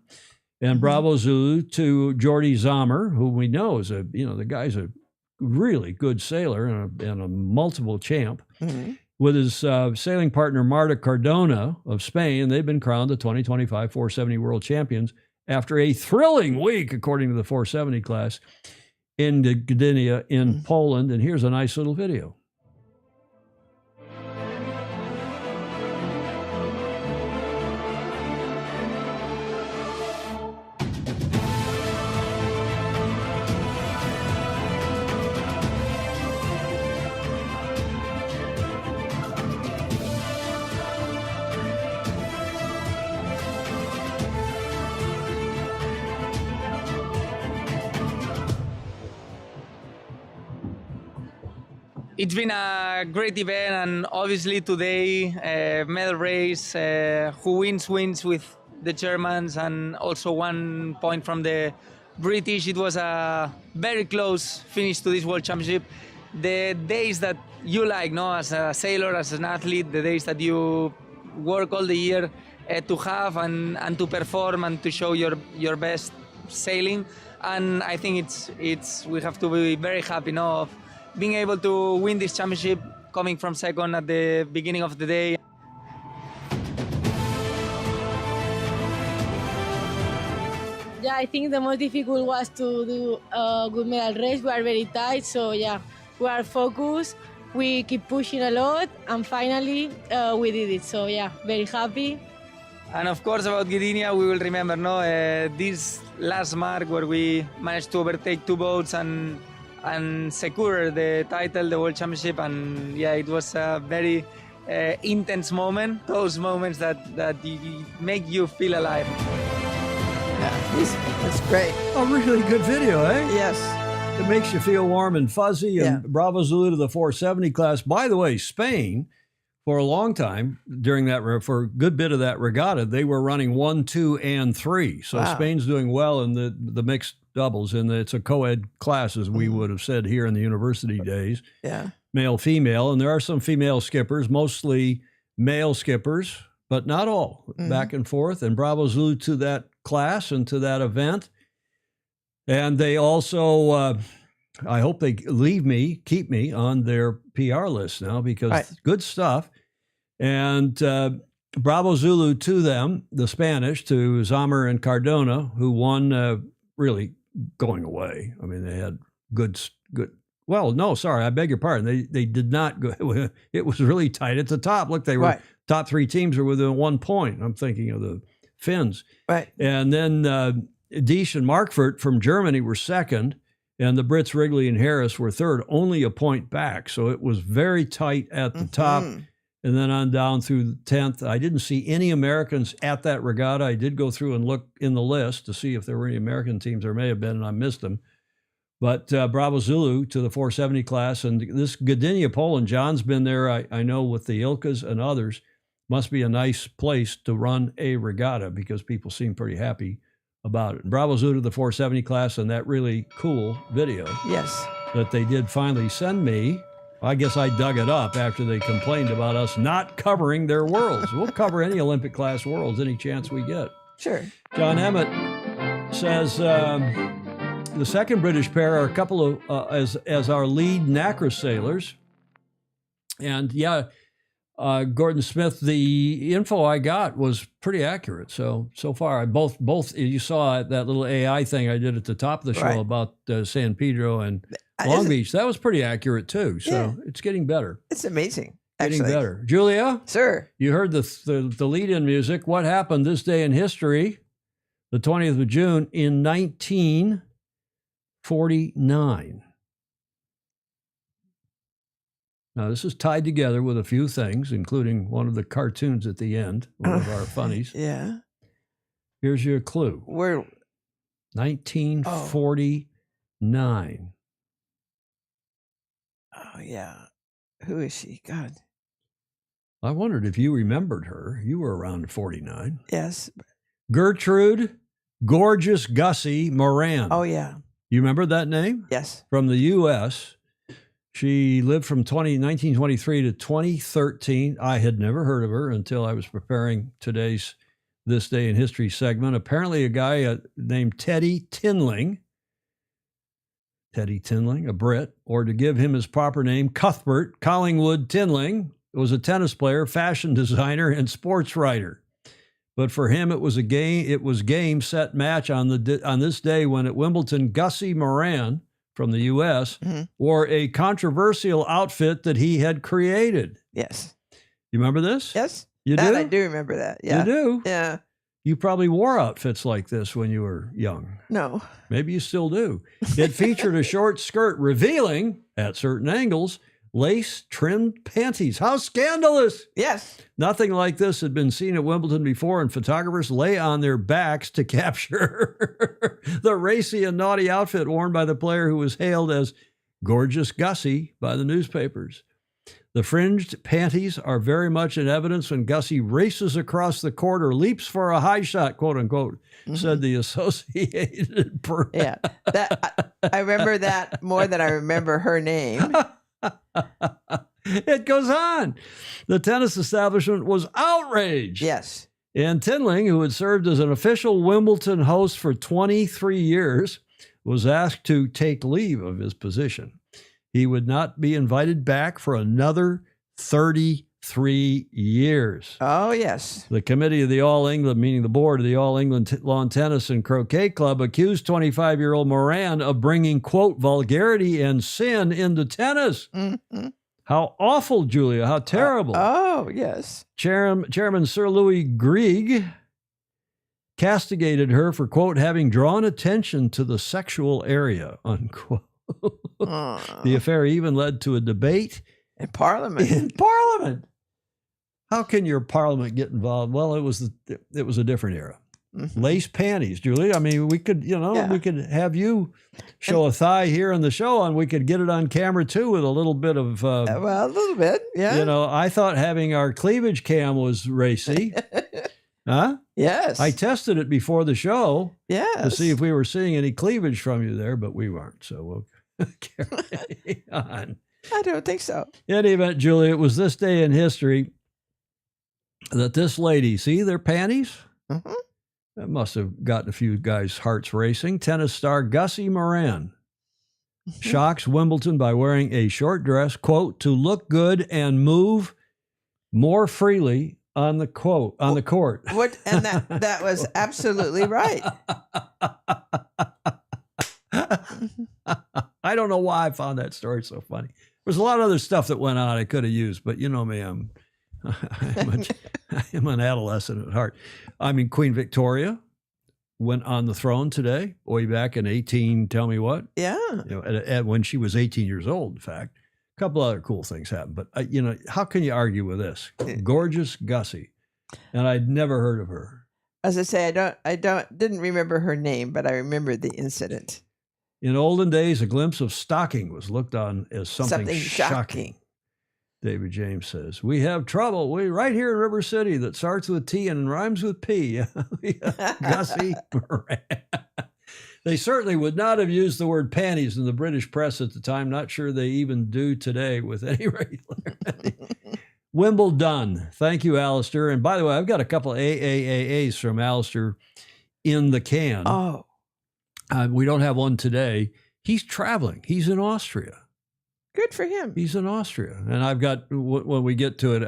And Bravo Zulu to Jordi Zammer, who we know is the guy's a really good sailor and a multiple champ. With his sailing partner, Marta Cardona of Spain. They've been crowned the 2025 470 World Champions after a thrilling week, according to the 470 class, in Gdynia in Poland. And here's a nice little video. It's been a great event, and obviously today, medal race, who wins with the Germans, and also 1 point from the British. It was a very close finish to this World Championship. The days that you like, as a sailor, as an athlete, the days that you work all the year to have and to perform and to show your best sailing. And I think we have to be very happy of being able to win this championship, coming from second at the beginning of the day. Yeah, I think the most difficult was to do a good medal race. We are very tight, so yeah, we are focused. We keep pushing a lot, and finally we did it. So yeah, very happy. And of course, about Gdynia, we will remember this last mark where we managed to overtake two boats and secure the title, the World Championship. And yeah, it was a very intense moment. Those moments that make you feel alive. Yeah, that's great. A really good video, eh? Yes. It makes you feel warm and fuzzy. And Yeah. Bravo Zulu to the 470 class. By the way, Spain, for a long time during that, for a good bit of that regatta, they were running 1, 2, and 3. So Wow. Spain's doing well in the mixed doubles, and it's a co-ed class, as we would have said here in the university days, Yeah. male, female, and there are some female skippers, mostly male skippers, but not all, back and forth. And Bravo Zulu to that class and to that event. And they also, I hope they keep me on their PR list now, because Right. good stuff. And Bravo Zulu to them, the Spanish, to Zamer and Cardona, who won really going away. I mean, they had good. Well, no, sorry, I beg your pardon. They did not go. It was really tight at the top. Look, they were Right. top 3 teams were within 1 point. I'm thinking of the Finns. Right. And then Diesch and Markfurt from Germany were second, and the Brits, Wrigley and Harris, were third, only a point back. So it was very tight at the top. And then on down through the 10th. I didn't see any Americans at that regatta. I did go through and look in the list to see if there were any American teams. There may have been, and I missed them. But Bravo Zulu to the 470 class. And this Gdynia, Poland, John's been there, I know, with the Ilkas and others. Must be a nice place to run a regatta, because people seem pretty happy about it. And Bravo Zulu to the 470 class, and that really cool video Yes. that they did finally send me. I guess I dug it up after they complained about us not covering their worlds. We'll cover any Olympic class worlds any chance we get. Sure. John Emmett says the second British pair are a couple of as our lead NACRA sailors. And yeah, Gordon Smith, the info I got was pretty accurate. So far, both you saw that little AI thing I did at the top of the show Right. about San Pedro and Long Beach. That was pretty accurate too. So Yeah. it's getting better. It's amazing. Getting Actually. better. Julia, Sir. you heard the lead-in music. What happened this day in history, the 20th of June in 1949? Now, this is tied together with a few things, including one of the cartoons at the end, one of our funnies. Yeah. Here's your clue. Where? 1949. Oh, yeah. Who is she? God. I wondered if you remembered her. You were around in 49. Yes. Gertrude Gorgeous Gussie Moran. Oh, yeah. You remember that name? Yes. From the U.S. She lived from 1923 to 2013. I had never heard of her until I was preparing today's This Day in History segment. Apparently a guy named Teddy Tinling, a Brit, or to give him his proper name, Cuthbert Collingwood Tinling, was a tennis player, fashion designer, and sports writer. But for him, it was game, set, match on this day when at Wimbledon, Gussie Moran from the U.S. wore a controversial outfit that he had created. Yes. You remember this? Yes. You that do? I do remember that. Yeah. You do? Yeah. You probably wore outfits like this when you were young. No. Maybe you still do. It featured a short skirt revealing, at certain angles, lace-trimmed panties. How scandalous! Yes. Nothing like this had been seen at Wimbledon before, and photographers lay on their backs to capture the racy and naughty outfit worn by the player who was hailed as Gorgeous Gussie by the newspapers. The fringed panties are very much in evidence when Gussie races across the court or leaps for a high shot, quote unquote, said the Associated Press. Yeah. I remember that more than I remember her name. It goes on. The tennis establishment was outraged. Yes. And Tinling, who had served as an official Wimbledon host for 23 years, was asked to take leave of his position. He would not be invited back for another 30 3 years. Oh, yes. The committee of the All England, meaning the board of the All England Lawn Tennis and Croquet Club, accused 25-year-old Moran of bringing, quote, vulgarity and sin into tennis. Mm-hmm. How awful, Julia. How terrible. Oh, yes. Chairman Sir Louis Grieg castigated her for, quote, having drawn attention to the sexual area, unquote. The affair even led to a debate in Parliament. In Parliament. How can your Parliament get involved? Well, it was a different era. Mm-hmm. Lace panties, Julie. I mean, we could, we could have you show a thigh here in the show, and we could get it on camera too with a little bit of. Well, a little bit, yeah. I thought having our cleavage cam was racy. Huh? Yes. I tested it before the show. Yes. To see if we were seeing any cleavage from you there, but we weren't. So we'll carry on. I don't think so. In any event, Julie, it was this day in history that this lady, see their panties? Mm-hmm. That must have gotten a few guys' hearts racing. Tennis star Gussie Moran shocks Wimbledon by wearing a short dress, quote, to look good and move more freely on the court. What? And that was absolutely right. I don't know why I found that story so funny. There's a lot of other stuff that went on I could have used, but you know me, I'm an adolescent at heart. I mean, Queen Victoria went on the throne today, way back in 18, tell me what? Yeah. When she was 18 years old, in fact. A couple other cool things happened, but how can you argue with this? Gorgeous Gussie. And I'd never heard of her. As I say, didn't remember her name, but I remember the incident. In olden days, a glimpse of stocking was looked on as something shocking. David James says, we have trouble. Right here in River City that starts with T and rhymes with P. Gussie Moran. They certainly would not have used the word panties in the British press at the time. Not sure they even do today with any regularity. Wimbledon. Thank you, Alistair. And by the way, I've got a couple of AAAAs from Alistair in the can. Oh. We don't have one today. He's traveling. He's in Austria. Good for him. He's in Austria. And I've got, when we get to it,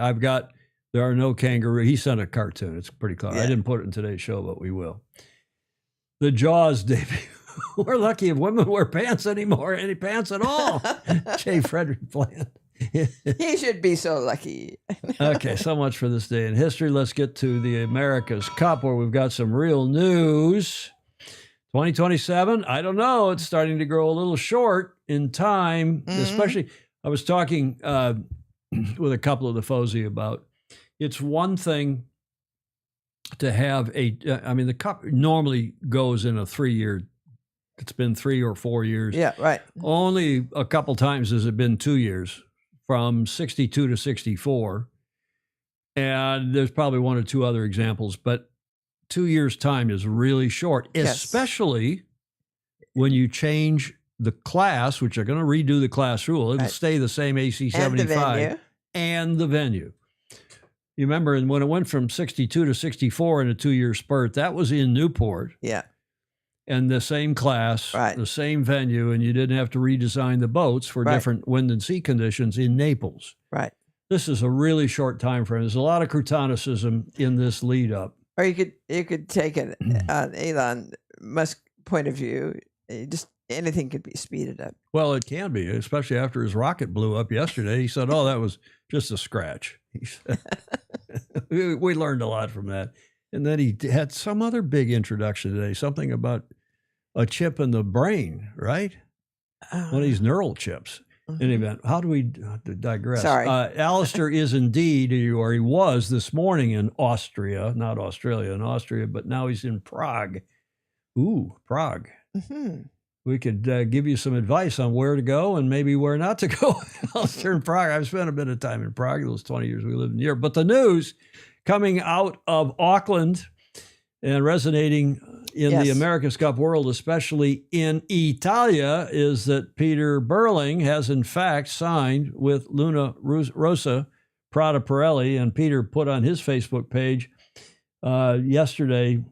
there are no kangaroo. He sent a cartoon. It's pretty clever. Yeah. I didn't put it in today's show, but we will. The Jaws debut. We're lucky if women wear pants anymore, any pants at all. J. Frederick Plant. He should be so lucky. Okay, so much for this day in history. Let's get to the America's Cup, where we've got some real news. 2027, I don't know. It's starting to grow a little short in time, especially. I was talking with a couple of the Fozy about, it's one thing to have the Cup normally goes in a 3-year, it's been 3 or 4 years. Yeah, right. Only a couple times has it been 2 years, from 62 to 64. And there's probably one or two other examples, but 2 years' time is really short, especially when you change the class, which are going to redo the class rule. It'll stay the same AC 75 and the venue. You remember when it went from 62 to 64 in a 2-year spurt, that was in Newport. Yeah. And the same class, the same venue, and you didn't have to redesign the boats for different wind and sea conditions in Naples. Right. This is a really short time frame. There's a lot of Crutonicism in this lead up. Or you could take it on Elon Musk's point of view. Just anything could be speeded up. Well, it can be, especially after his rocket blew up yesterday. He said, "Oh, that was just a scratch." He said, we learned a lot from that. And then he had some other big introduction today, something about a chip in the brain, right? One of these neural chips. In any event, how do we digress? Sorry. Alistair is indeed, or he was this morning in Austria, not Australia, in Austria, but now he's in Prague. Ooh, Prague. Mm-hmm. We could give you some advice on where to go and maybe where not to go. Alistair in Prague. I've spent a bit of time in Prague, those 20 years we lived in Europe. But the news coming out of Auckland and resonating in the America's Cup world, especially in Italia, is that Peter Burling has in fact signed with Luna Rossa Prada Pirelli. And Peter put on his Facebook page today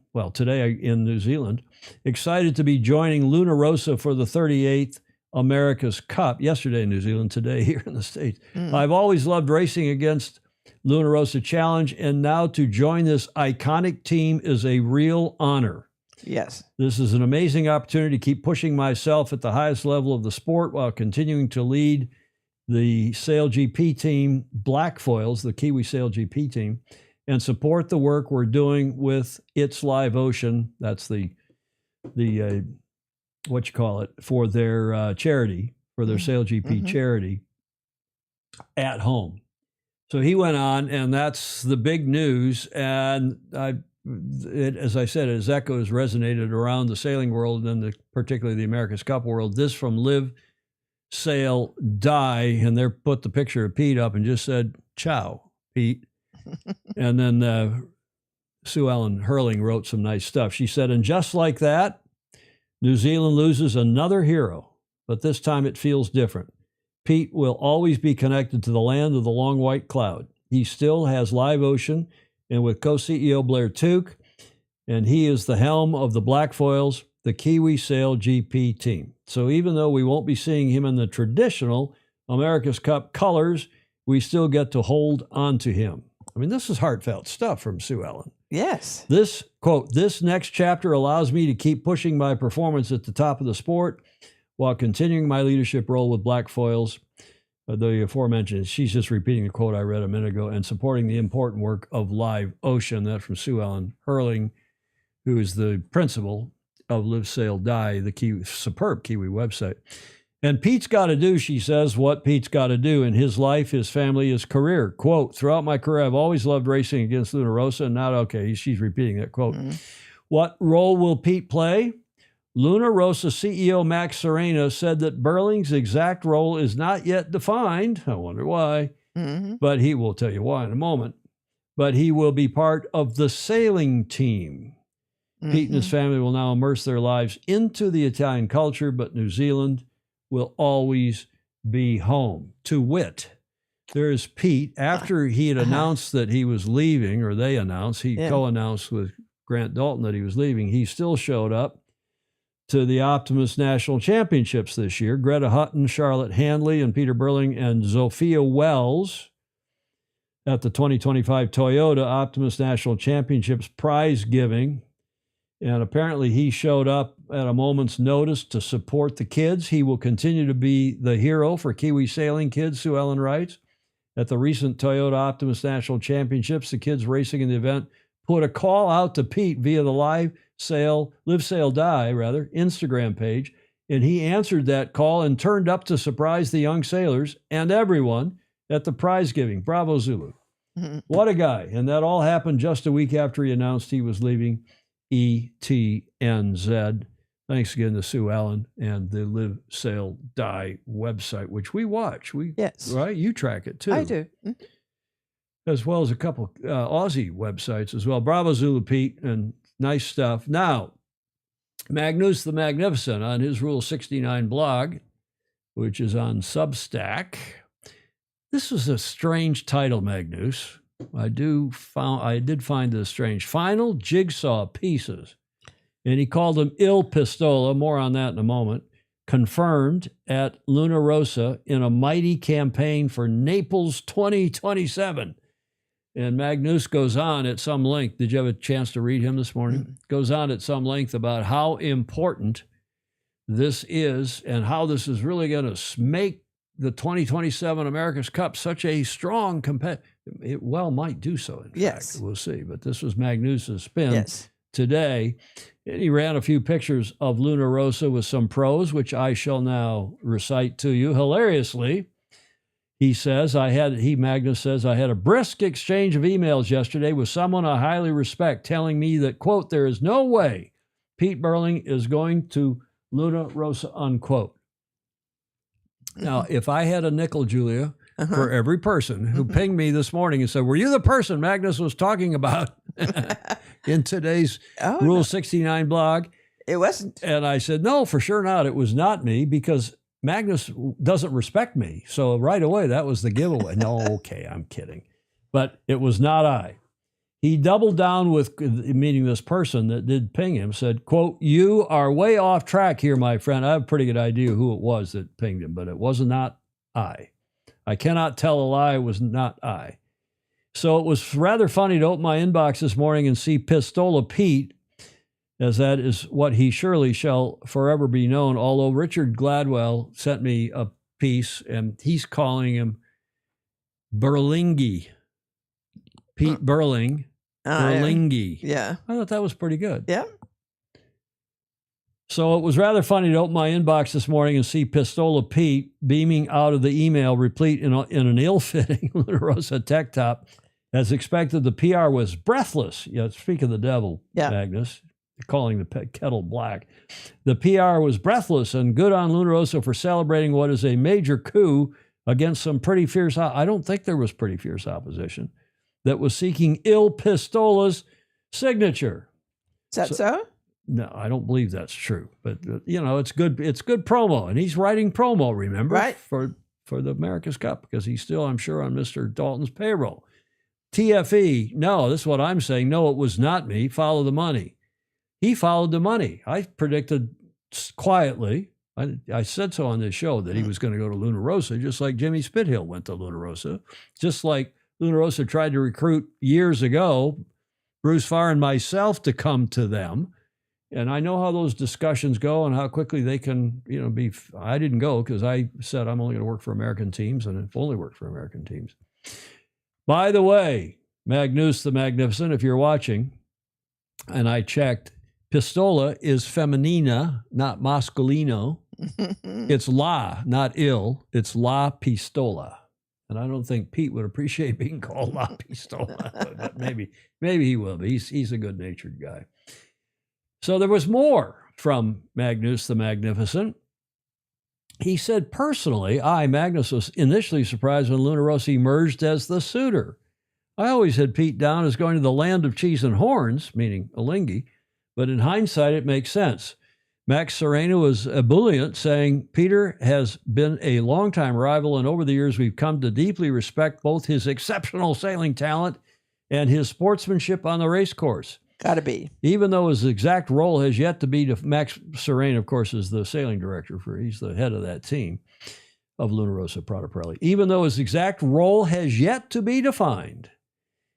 in New Zealand, excited to be joining Luna Rossa for the 38th America's Cup. Yesterday in New Zealand, today here in the States. I've always loved racing against Luna Rossa Challenge, and now to join this iconic team is a real honor. Yes. This is an amazing opportunity to keep pushing myself at the highest level of the sport while continuing to lead the Sail GP team, Black Foils, the Kiwi Sail GP team, and support the work we're doing with It's Live Ocean. That's the what you call it, for their charity, for their Sail GP charity at home. So he went on, and that's the big news. And as I said, his echoes resonated around the sailing world and particularly the America's Cup world. This from Live, Sail, Die, and they put the picture of Pete up and just said, "Ciao, Pete." And then Sue Ellen Hurling wrote some nice stuff. She said, "And just like that, New Zealand loses another hero, but this time it feels different. Pete will always be connected to the land of the long white cloud. He still has Live Ocean, and with co-CEO Blair Tuke, and he is the helm of the Black Foils, the Kiwi Sail GP team. So even though we won't be seeing him in the traditional America's Cup colors, we still get to hold on to him." I mean, this is heartfelt stuff from Sue Ellen. Yes. This, quote, "This next chapter allows me to keep pushing my performance at the top of the sport while continuing my leadership role with Black Foils," the aforementioned, she's just repeating the quote I read a minute ago, "and supporting the important work of Live Ocean." That's from Sue Ellen Hurling, who is the principal of Live, Sail, Die, the superb Kiwi website. And Pete's got to do, she says, what Pete's got to do in his life, his family, his career. Quote, "Throughout my career, I've always loved racing against Luna Rossa." And now, okay, she's repeating that quote. What role will Pete play? Luna Rossa CEO Max Serena said that Burling's exact role is not yet defined. I wonder why, but he will tell you why in a moment. But he will be part of the sailing team. Pete and his family will now immerse their lives into the Italian culture, but New Zealand will always be home. To wit, there's Pete. After he had announced that he was leaving, or they announced, he co-announced with Grant Dalton that he was leaving, he still showed up to the Optimus National Championships this year. Greta Hutton, Charlotte Handley, and Peter Burling, and Sophia Wells at the 2025 Toyota Optimus National Championships prize giving. And apparently he showed up at a moment's notice to support the kids. He will continue to be the hero for Kiwi sailing kids, Sue Ellen writes. At the recent Toyota Optimus National Championships, the kids racing in the event put a call out to Pete via the Live, Sail, Die, Instagram page, and he answered that call and turned up to surprise the young sailors and everyone at the prize giving. Bravo, Zulu. What a guy. And that all happened just a week after he announced he was leaving ETNZ. Thanks again to Sue Ellen and the Live, Sail, Die website, which we watch. Yes. Right? You track it too. I do. As well as a couple Aussie websites as well. Bravo, Zulu Pete, and nice stuff. Now, Magnus the Magnificent on his Rule 69 blog, which is on Substack. This is a strange title, Magnus. I did find this strange. Final Jigsaw Pieces. And he called them Il Pistola. More on that in a moment. Confirmed at Luna Rossa in a mighty campaign for Naples 2027. And Magnus goes on at some length. Did you have a chance to read him this morning? Goes on at some length about how important this is and how this is really going to make the 2027 America's Cup such a strong competitor. It well might do so, in fact. We'll see. But this was Magnus's spin today. And he ran a few pictures of Luna Rossa with some pros, which I shall now recite to you. Hilariously, he says, Magnus says, "I had a brisk exchange of emails yesterday with someone I highly respect telling me that, quote, there is no way Pete Burling is going to Luna Rossa, unquote." Now, if I had a nickel, Julia, for every person who pinged me this morning and said, "Were you the person Magnus was talking about in today's Rule 69 blog?" It wasn't. And I said, "No, for sure not. It was not me, because Magnus doesn't respect me." So right away, that was the giveaway. No, okay, I'm kidding. But it was not I. He doubled down with, meaning this person that did ping him, said, quote, "You are way off track here, my friend." I have a pretty good idea who it was that pinged him, but it was not I. I cannot tell a lie. It was not I. So it was rather funny to open my inbox this morning and see Pistola Pete, as that is what he surely shall forever be known, although Richard Gladwell sent me a piece, and he's calling him Berlingi. Pete Berling. Berlingi. Yeah. I thought that was pretty good. Yeah. So it was rather funny to open my inbox this morning and see Pistola Pete beaming out of the email replete in an ill-fitting Luna Rossa tech top. As expected, the PR was breathless. Yeah, speak of the devil, Magnus, calling the kettle black. The PR was breathless and good on Luna Rossa for celebrating what is a major coup against some pretty fierce, I don't think there was pretty fierce opposition, that was seeking Il Pistola's signature. Is that so? No, I don't believe that's true. But, it's good. It's good promo. And he's writing promo, remember? Right. For the America's Cup, because he's still, I'm sure, on Mr. Dalton's payroll. TFE, no, this is what I'm saying. No, it was not me. Follow the money. He followed the money. I predicted quietly, I said so on this show, that he was going to go to Luna Rossa, just like Jimmy Spithill went to Luna Rossa, just like Luna Rossa tried to recruit years ago Bruce Farr and myself to come to them. And I know how those discussions go and how quickly they can, be. I didn't go because I said I'm only going to work for American teams, and I've only worked for American teams. By the way, Magnus the Magnificent, if you're watching, and I checked, Pistola is feminina, not masculino. It's la, not il. It's la pistola. And I don't think Pete would appreciate being called La Pistola, but maybe he will. But he's a good-natured guy. So there was more from Magnus the Magnificent. He said, personally, Magnus, was initially surprised when Luna Rossa emerged as the suitor. I always had Pete down as going to the land of cheese and horns, meaning Alinghi, but in hindsight, it makes sense. Max Serena was ebullient, saying, Peter has been a longtime rival, and over the years, we've come to deeply respect both his exceptional sailing talent and his sportsmanship on the race course. Gotta be. Even though his exact role has yet to be, Max Serena, of course, is the sailing director he's the head of that team of Luna Rossa Prada Pirelli. Even though his exact role has yet to be defined,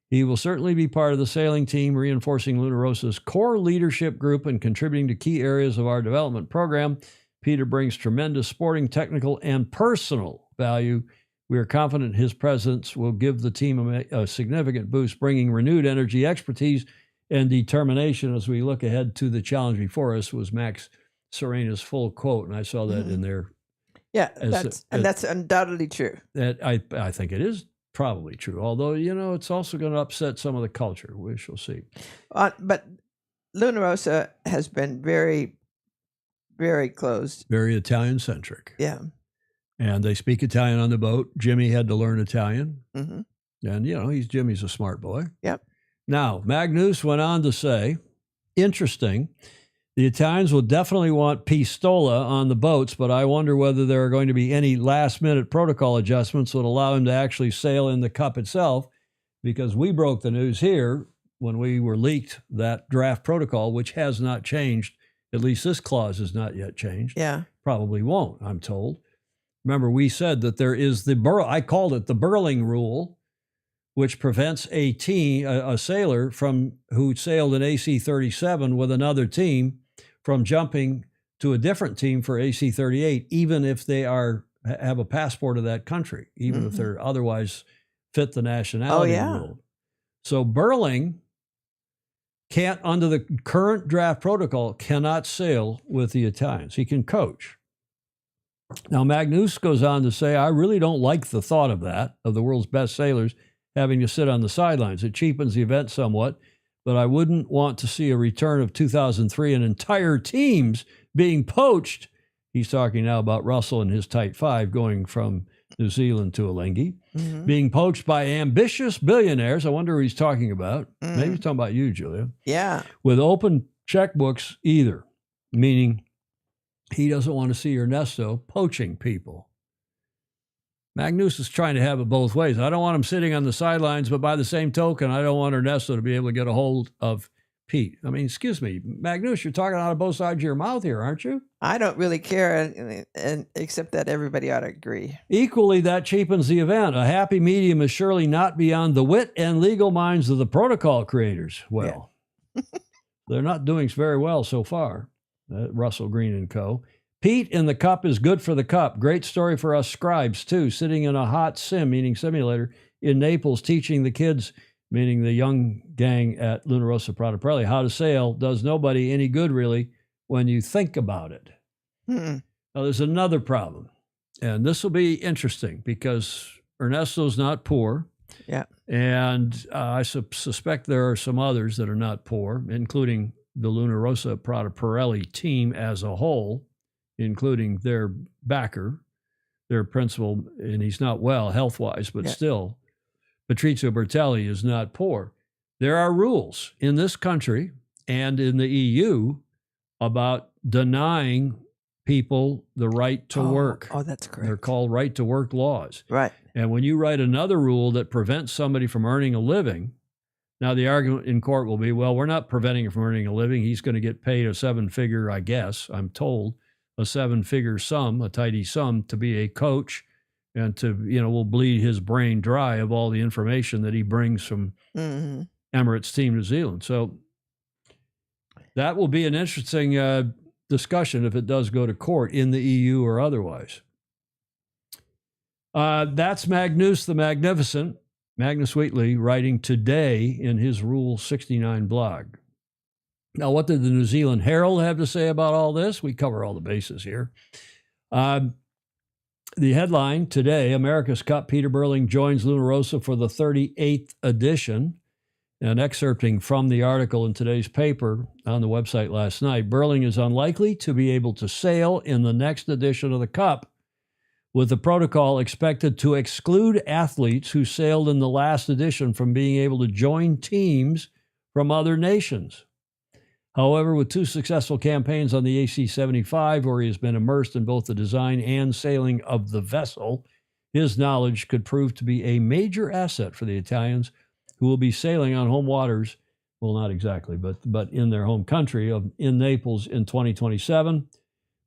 he will certainly be part of the sailing team, reinforcing Luna Rossa's core leadership group and contributing to key areas of our development program. Peter brings tremendous sporting, technical, and personal value. We are confident his presence will give the team a significant boost, bringing renewed energy, expertise, and determination as we look ahead to the challenge before us, was Max Serena's full quote, and I saw that in there. Yeah, that's undoubtedly true. That I think it is probably true, although, it's also going to upset some of the culture. We shall see. But Luna Rossa has been very, very closed. Very Italian-centric. Yeah. And they speak Italian on the boat. Jimmy had to learn Italian. Mm-hmm. And, Jimmy's a smart boy. Yep. Now, Magnus went on to say, interesting, the Italians will definitely want Pistola on the boats, but I wonder whether there are going to be any last-minute protocol adjustments that allow him to actually sail in the Cup itself, because we broke the news here when we were leaked that draft protocol, which has not changed. At least this clause has not yet changed. Yeah. Probably won't, I'm told. Remember, we said that there is I called it the Burling rule, which prevents a sailor who sailed an AC-37 with another team from jumping to a different team for AC-38, even if they have a passport of that country, even if they're otherwise fit the nationality rule. So Burling can't, under the current draft protocol, cannot sail with the Italians. He can coach. Now, Magnus goes on to say, I really don't like the thought of that, of the world's best sailors having to sit on the sidelines. It cheapens the event somewhat, but I wouldn't want to see a return of 2003 and entire teams being poached. He's talking now about Russell and his tight five going from New Zealand to Alinghi, being poached by ambitious billionaires. I wonder who he's talking about. Maybe he's talking about you, Julia. Yeah. With open checkbooks either, meaning he doesn't want to see Ernesto poaching people. Magnus is trying to have it both ways. I don't want him sitting on the sidelines, but by the same token, I don't want Ernesto to be able to get a hold of Pete. I mean, excuse me, Magnus, you're talking out of both sides of your mouth here, aren't you? I don't really care, and except that everybody ought to agree. Equally, that cheapens the event. A happy medium is surely not beyond the wit and legal minds of the protocol creators. Well, they're not doing very well so far. Russell Green and Co. Pete in the cup is good for the cup. Great story for us scribes, too, sitting in a hot sim, meaning simulator, in Naples, teaching the kids, meaning the young gang at Luna Rossa Prata Pirelli, how to sail does nobody any good, really, when you think about it. Now, there's another problem, and this will be interesting because Ernesto's not poor. Yeah. And I suspect there are some others that are not poor, including the Luna Rossa Prata Pirelli team as a whole, including their backer, their principal, and he's not well health-wise, but still, Patrizio Bertelli is not poor. There are rules in this country and in the EU about denying people the right to work. Oh, that's correct. They're called right to work laws. Right. And when you write another rule that prevents somebody from earning a living, now the argument in court will be, well, we're not preventing him from earning a living. He's going to get paid a seven-figure, I guess, I'm told, a seven-figure sum, a tidy sum, to be a coach and to, will bleed his brain dry of all the information that he brings from Emirates Team New Zealand. So that will be an interesting discussion if it does go to court in the EU or otherwise. That's Magnus the Magnificent, Magnus Wheatley, writing today in his Rule 69 blog. Now, what did the New Zealand Herald have to say about all this? We cover all the bases here. The headline today, America's Cup, Peter Burling joins Luna Rossa for the 38th edition. And excerpting from the article in today's paper on the website last night, Burling is unlikely to be able to sail in the next edition of the Cup, with the protocol expected to exclude athletes who sailed in the last edition from being able to join teams from other nations. However, with two successful campaigns on the AC-75, where he has been immersed in both the design and sailing of the vessel, his knowledge could prove to be a major asset for the Italians, who will be sailing on home waters, well, not exactly, but in their home country in Naples in 2027.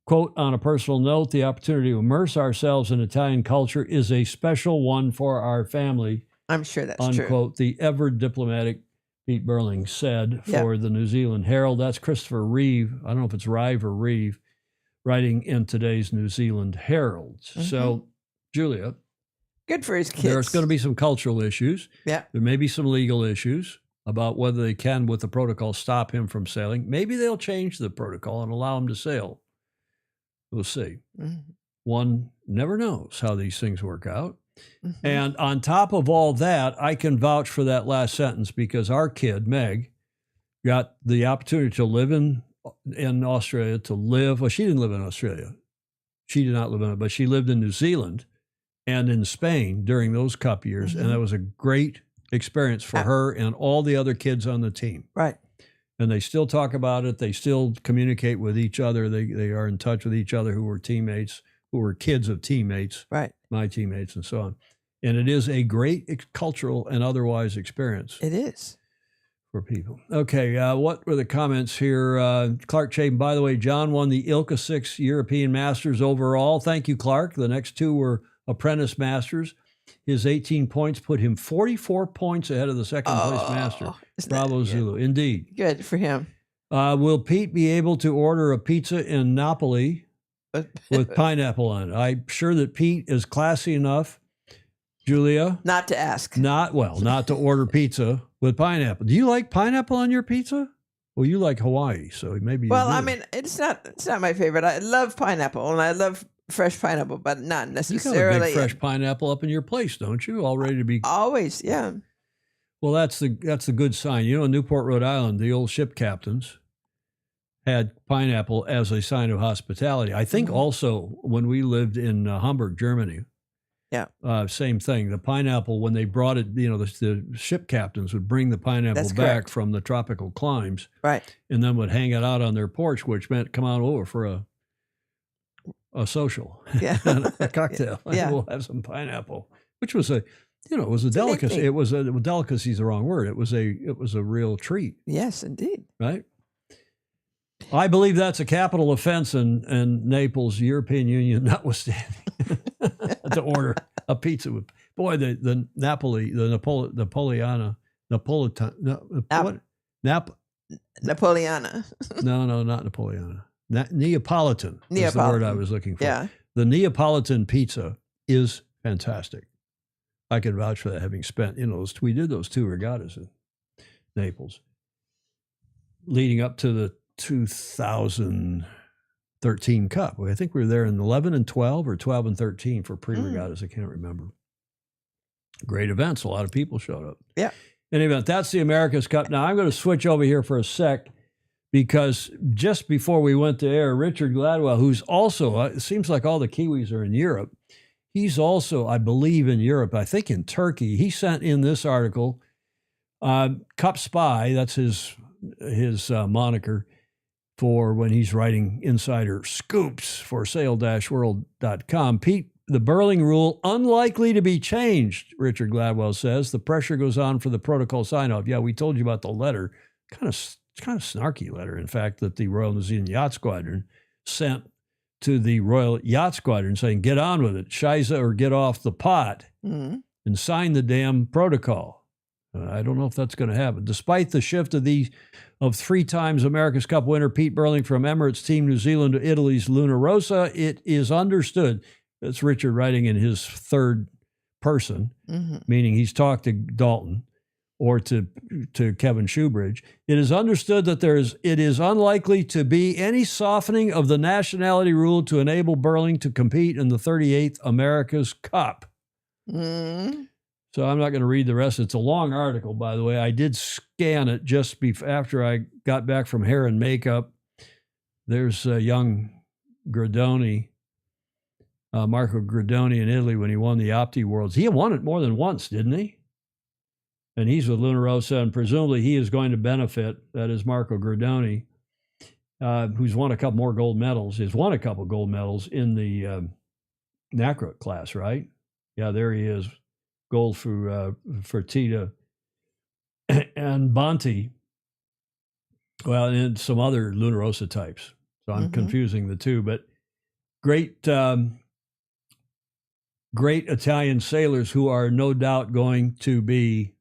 Quote, on a personal note, the opportunity to immerse ourselves in Italian culture is a special one for our family. I'm sure that's unquote, true. The ever diplomatic Pete Burling said for the New Zealand Herald. That's Christopher Reeve. I don't know if it's Rive or Reeve, writing in today's New Zealand Herald. So, Julia. Good for his kids. There's going to be some cultural issues. Yeah. There may be some legal issues about whether they can, with the protocol, stop him from sailing. Maybe they'll change the protocol and allow him to sail. We'll see. One never knows how these things work out. And on top of all that, I can vouch for that last sentence because our kid, Meg, got the opportunity to live in Australia, well, she didn't live in Australia. She did not live in it, but she lived in New Zealand and in Spain during those Cup years. And that was a great experience for her and all the other kids on the team. Right. And they still talk about it. They still communicate with each other. They are in touch with each other who were teammates, who were kids of teammates, right? My teammates and so on. And it is a great cultural and otherwise experience. It is. For people. Okay, what were the comments here? Clark Chapin, by the way, John won the ILCA 6 European Masters overall. Thank you, Clark. The next two were Apprentice Masters. His 18 points put him 44 points ahead of the second place master. Bravo Zulu. Indeed. Good for him. Will Pete be able to order a pizza in Napoli with pineapple on it? I'm sure that Pete is classy enough, Julia. Not to ask. Not to order pizza with pineapple. Do you like pineapple on your pizza? Well, you like Hawaii, so maybe. Well, I mean, it's not my favorite. I love pineapple, and I love fresh pineapple, but not necessarily. You got a big fresh pineapple up in your place, don't you? All ready to be. Always, yeah. Well, that's the good sign. You know, in Newport, Rhode Island, the old ship captains had pineapple as a sign of hospitality. I think also when we lived in Hamburg, Germany. Yeah. Same thing. The pineapple, when they brought it, the ship captains would bring the pineapple back from the tropical climes. Right. And then would hang it out on their porch, which meant come on over for a social, a cocktail. Yeah. We'll have some pineapple, which was a You know, it was a delicacy. It was delicacy is the wrong word. It was a real treat. Yes, indeed. Right. I believe that's a capital offense in Naples, European Union notwithstanding, to order a pizza with, boy, the Napoli, the Napoleana, Napolitan, what? Napoleana. No, not Napoleana. Neapolitan is the word I was looking for. Yeah. The Neapolitan pizza is fantastic. I can vouch for that, having spent, we did those 2 regattas in Naples leading up to the 2013 Cup. I think we were there in 11 and 12 or 12 and 13 for pre-regattas. I can't remember. Great events. A lot of people showed up. Yeah. In any event, that's the America's Cup. Now, I'm going to switch over here for a sec because just before we went to air, Richard Gladwell, who's also, it seems like all the Kiwis are in Europe. He's also, I believe, in Europe, I think in Turkey. He sent in this article, Cup Spy, that's his moniker for when he's writing insider scoops for sail-world.com. Pete, the Burling rule, unlikely to be changed, Richard Gladwell says. The pressure goes on for the protocol sign-off. Yeah, we told you about the letter, kind of snarky letter, in fact, that the Royal New Zealand Yacht Squadron sent to the Royal Yacht Squadron saying, get on with it, Shiza, or get off the pot, and sign the damn protocol. I don't know if that's going to happen. Despite the shift of 3 times America's Cup winner Pete Burling from Emirates Team New Zealand to Italy's Luna Rossa, it is understood. That's Richard writing in his third person, meaning he's talked to Dalton or to Kevin Shoebridge. It is understood that it is unlikely to be any softening of the nationality rule to enable Burling to compete in the 38th America's Cup. So I'm not going to read the rest. It's a long article, by the way. I did scan it just after I got back from hair and makeup. There's young Gradoni, Marco Gradoni in Italy when he won the Opti Worlds. He won it more than once, didn't he? And he's with Luna Rossa, and presumably he is going to benefit. That is Marco Gradoni, who's won a couple more gold medals. He's won a couple gold medals in the NACRA class, right? Yeah, there he is. Gold for Tita and Bonti. Well, and some other Luna Rossa types. So I'm confusing the two, but great Italian sailors who are no doubt going to be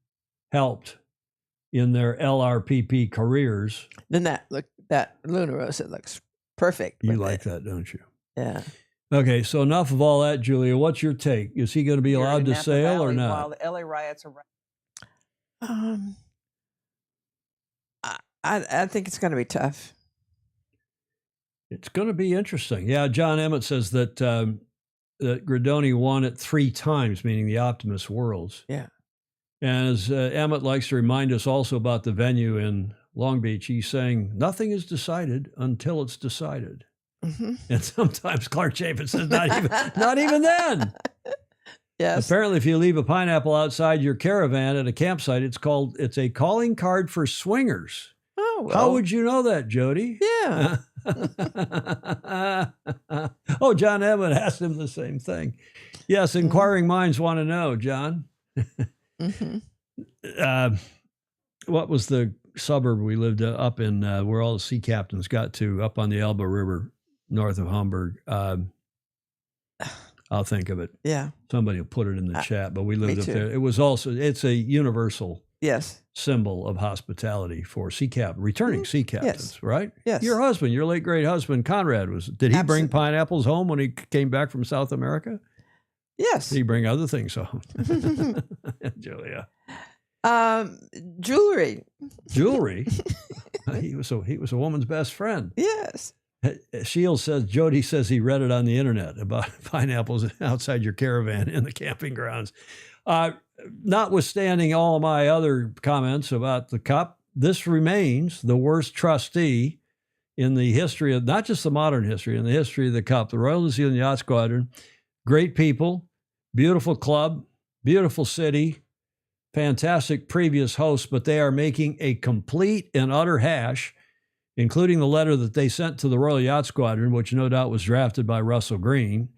helped in their LRPP careers. Then that Luna Rossa looks perfect. You like that, don't you? Yeah. Okay, so enough of all that, Julia. What's your take? Is he going to be allowed to sail or not? While the LA riots are I think it's going to be tough. It's going to be interesting. Yeah, John Emmett says that that Gradoni won it 3 times, meaning the Optimus Worlds. Yeah. And as Emmett likes to remind us also about the venue in Long Beach, he's saying, nothing is decided until it's decided. And sometimes Clark Chapin says, not even then. Yes. Apparently, if you leave a pineapple outside your caravan at a campsite, it's a calling card for swingers. Oh, well. How would you know that, Jody? Yeah. Oh, John Emmett asked him the same thing. Yes, inquiring minds want to know, John. What was the suburb we lived up in where all the sea captains got to, up on the Elbe River, north of Hamburg? I'll think of it. Yeah. Somebody will put it in the chat, but we lived up too. there. It's a universal Yes. symbol of hospitality for returning sea captains, right? Yes. Your husband, your late great husband, Conrad, did he bring pineapples home when he came back from South America? Yes. Did he bring other things home? Julia. Jewelry. Jewelry? He was a woman's best friend. Yes. Shields says, Jody says he read it on the internet about pineapples outside your caravan in the camping grounds. Notwithstanding all my other comments about the Cup, this remains the worst trustee in the history of, not just the modern history, in the history of the Cup. The Royal New Zealand Yacht Squadron, great people, beautiful club, beautiful city, fantastic previous hosts, but they are making a complete and utter hash, including the letter that they sent to the Royal Yacht Squadron, which no doubt was drafted by Russell Green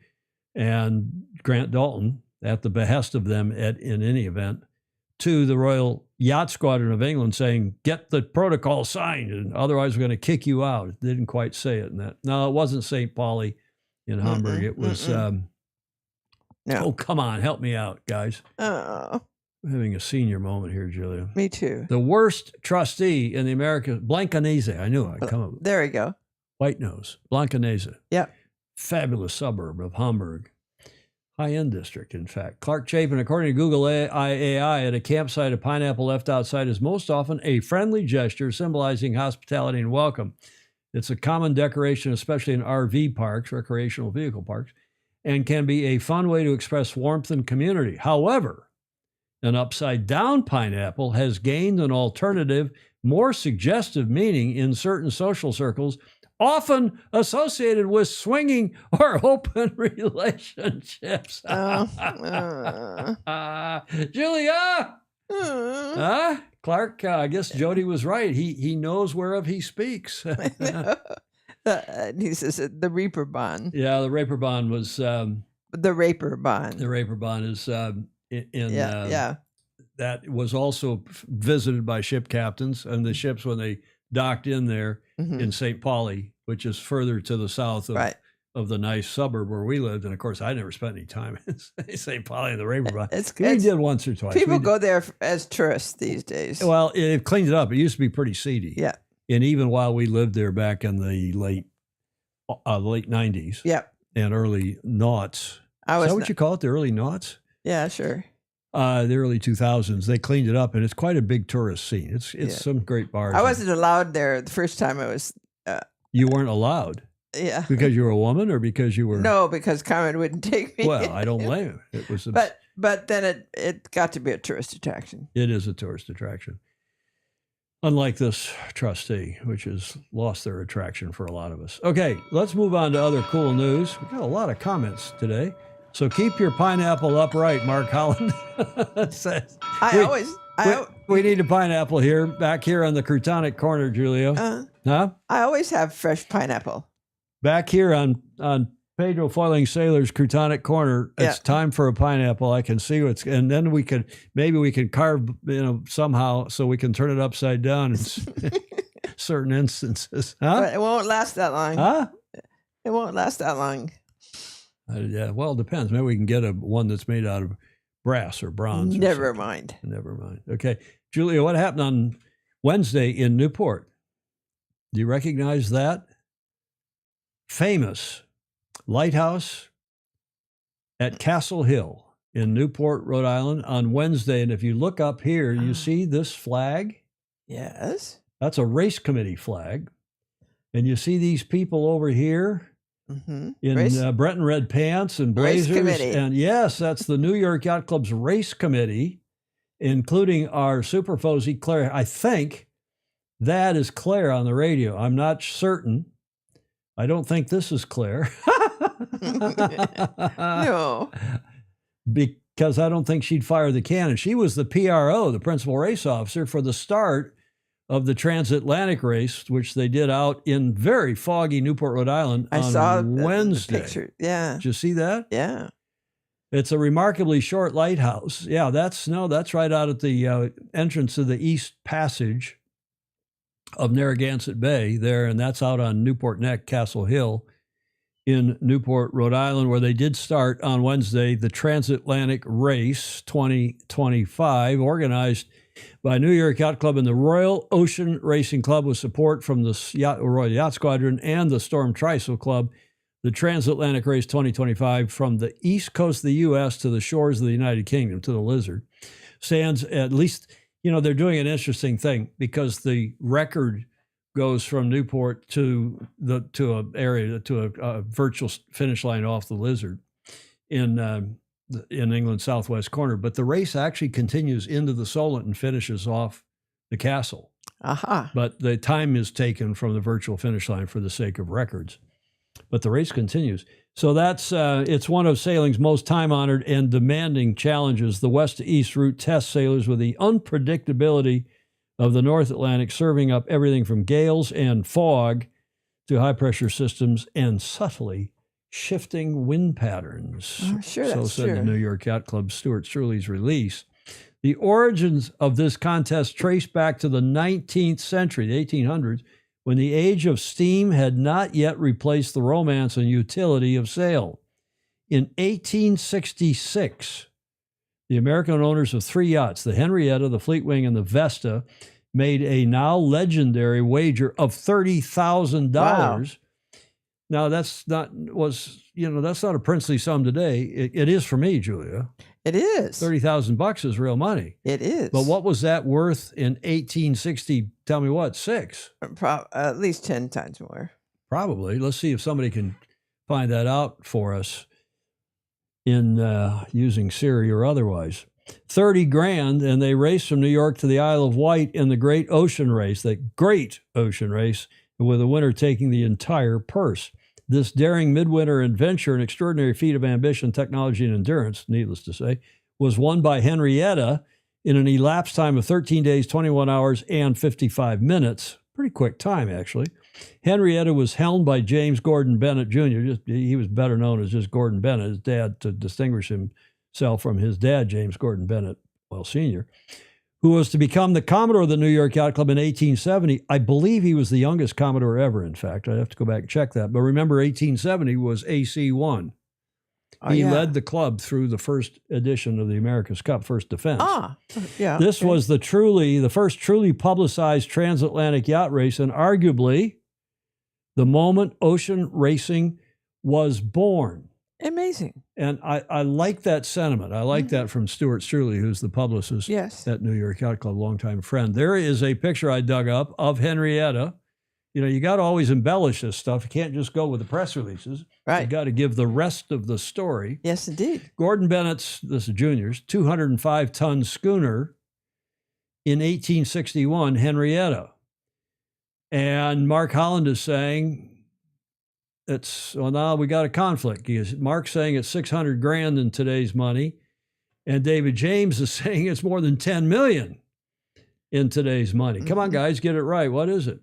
and Grant Dalton at the behest of them in any event, to the Royal Yacht Squadron of England saying, get the protocol signed, and otherwise we're going to kick you out. It didn't quite say it in that. No, it wasn't St. Pauli in Hamburg. It was, No. Oh, come on, help me out, guys. Oh, I'm having a senior moment here, Julia. me too. The worst trustee in the America, Blankenese. I knew I'd come up with There we go. White Nose, Blankenese. Yep. Fabulous suburb of Hamburg. High-end district, in fact. Clark Chapin, according to Google AI, at a campsite, a pineapple left outside is most often a friendly gesture symbolizing hospitality and welcome. It's a common decoration, especially in RV parks, recreational vehicle parks, and can be a fun way to express warmth and community. However, an upside-down pineapple has gained an alternative, more suggestive meaning in certain social circles, often associated with swinging or open relationships. Julia! Clark, I guess Jody was right. He knows whereof he speaks. He says the Reaper Bond. Yeah, the Raper Bond was... The Raper Bond. The Raper Bond is yeah. That was also visited by ship captains, and the ships, when they docked in there in St. Pauli, which is further to the south of the nice suburb where we lived. And of course, I never spent any time in St. Pauli and the Raper Bond. We did once or twice. People go there as tourists these days. Well, it cleaned it up. It used to be pretty seedy. Yeah. And even while we lived there back in the late 90s and early noughts. Is that what you call it, the early noughts? Yeah, sure. The early 2000s, they cleaned it up, and it's quite a big tourist scene. It's some great bars. I wasn't allowed there the first time I was. You weren't allowed? Yeah. Because you were a woman, or because you were? No, because Carmen wouldn't take me. Well, I don't blame him. It was. But then it got to be a tourist attraction. It is a tourist attraction. Unlike this trustee, which has lost their attraction for a lot of us. Okay, let's move on to other cool news. We've got a lot of comments today. So keep your pineapple upright, Mark Holland says. We need a pineapple here, back here on the Crutonic corner, Julia. Huh? I always have fresh pineapple. Back here on Pedro Foiling Sailor's Crutonic corner, it's time for a pineapple. I can see and then maybe we can carve, somehow so we can turn it upside down in certain instances. Huh? But it won't last that long. Huh? It won't last that long. Yeah, well, it depends. Maybe we can get one that's made out of brass or bronze. Never mind. Okay. Julia, what happened on Wednesday in Newport? Do you recognize that? Famous lighthouse at Castle Hill in Newport, Rhode Island on Wednesday. And if you look up here, you see this flag? Yes. That's a race committee flag. And you see these people over here? In Breton red pants and blazers. And yes, that's the New York Yacht Club's race committee, including our super Fozy, Claire. I think that is Claire on the radio. I'm not certain. I don't think this is Claire. No. Because I don't think she'd fire the cannon. She was the PRO, the principal race officer, for the start of the Transatlantic race, which they did out in very foggy Newport, Rhode Island on Wednesday. The picture. Yeah. Did you see that? Yeah. It's a remarkably short lighthouse. Yeah, that's right out at the entrance of the East Passage of Narragansett Bay there, and that's out on Newport Neck, Castle Hill in Newport, Rhode Island, where they did start on Wednesday the Transatlantic Race 2025, organized by New York Yacht Club and the Royal Ocean Racing Club with support from the Royal Yacht Squadron and the Storm Trysail Club. The Transatlantic Race 2025 from the east coast of the U.S. to the shores of the United Kingdom, to the Lizard, stands at least, they're doing an interesting thing because the record goes from Newport to a virtual finish line off the Lizard in England's southwest corner, but the race actually continues into the Solent and finishes off the castle. But the time is taken from the virtual finish line for the sake of records. But the race continues. So that's it's one of sailing's most time-honored and demanding challenges. The west to east route tests sailors with the unpredictability of the North Atlantic, serving up everything from gales and fog to high-pressure systems and subtly shifting wind patterns. Oh, sure, So that's said the true. New York Yacht Club Stuart Struley's release. The origins of this contest trace back to the 19th century, the 1800s, when the age of steam had not yet replaced the romance and utility of sail. In 1866, the American owners of 3 yachts, the Henrietta, the Fleetwing, and the Vesta, made a now legendary wager of $30,000. Wow. Now that's not a princely sum today. It is for me, Julia. It is. $30,000 is real money. It is. But what was that worth in 1860? Tell me what, 6? At least 10 times more. Probably. Let's see if somebody can find that out for us in using Siri or otherwise. 30 grand, and they raced from New York to the Isle of Wight in the Great Ocean Race, with the winner taking the entire purse. This daring midwinter adventure, an extraordinary feat of ambition, technology, and endurance, needless to say, was won by Henrietta in an elapsed time of 13 days, 21 hours, and 55 minutes. Pretty quick time, actually. Henrietta was helmed by James Gordon Bennett Jr. He was better known as just Gordon Bennett, his dad, to distinguish himself from his dad, James Gordon Bennett, Sr., who was to become the Commodore of the New York Yacht Club in 1870. I believe he was the youngest Commodore ever, in fact. I'd have to go back and check that. But remember, 1870 was AC1. He led the club through the first edition of the America's Cup, first defense. Yeah. This was the first truly publicized transatlantic yacht race, and arguably the moment ocean racing was born. Amazing. And I like that sentiment. I like that from Stuart Struley, who's the publicist at New York Yacht Club, longtime friend. There is a picture I dug up of Henrietta. You know, you got to always embellish this stuff. You can't just go with the press releases. Right. You got to give the rest of the story. Yes, indeed. Gordon Bennett's, this is Junior's, 205-ton schooner in 1861, Henrietta. And Mark Holland is saying, now we got a conflict. Mark's saying it's 600 grand in today's money, and David James is saying it's more than 10 million in today's money. Come on, guys, get it right. What is it?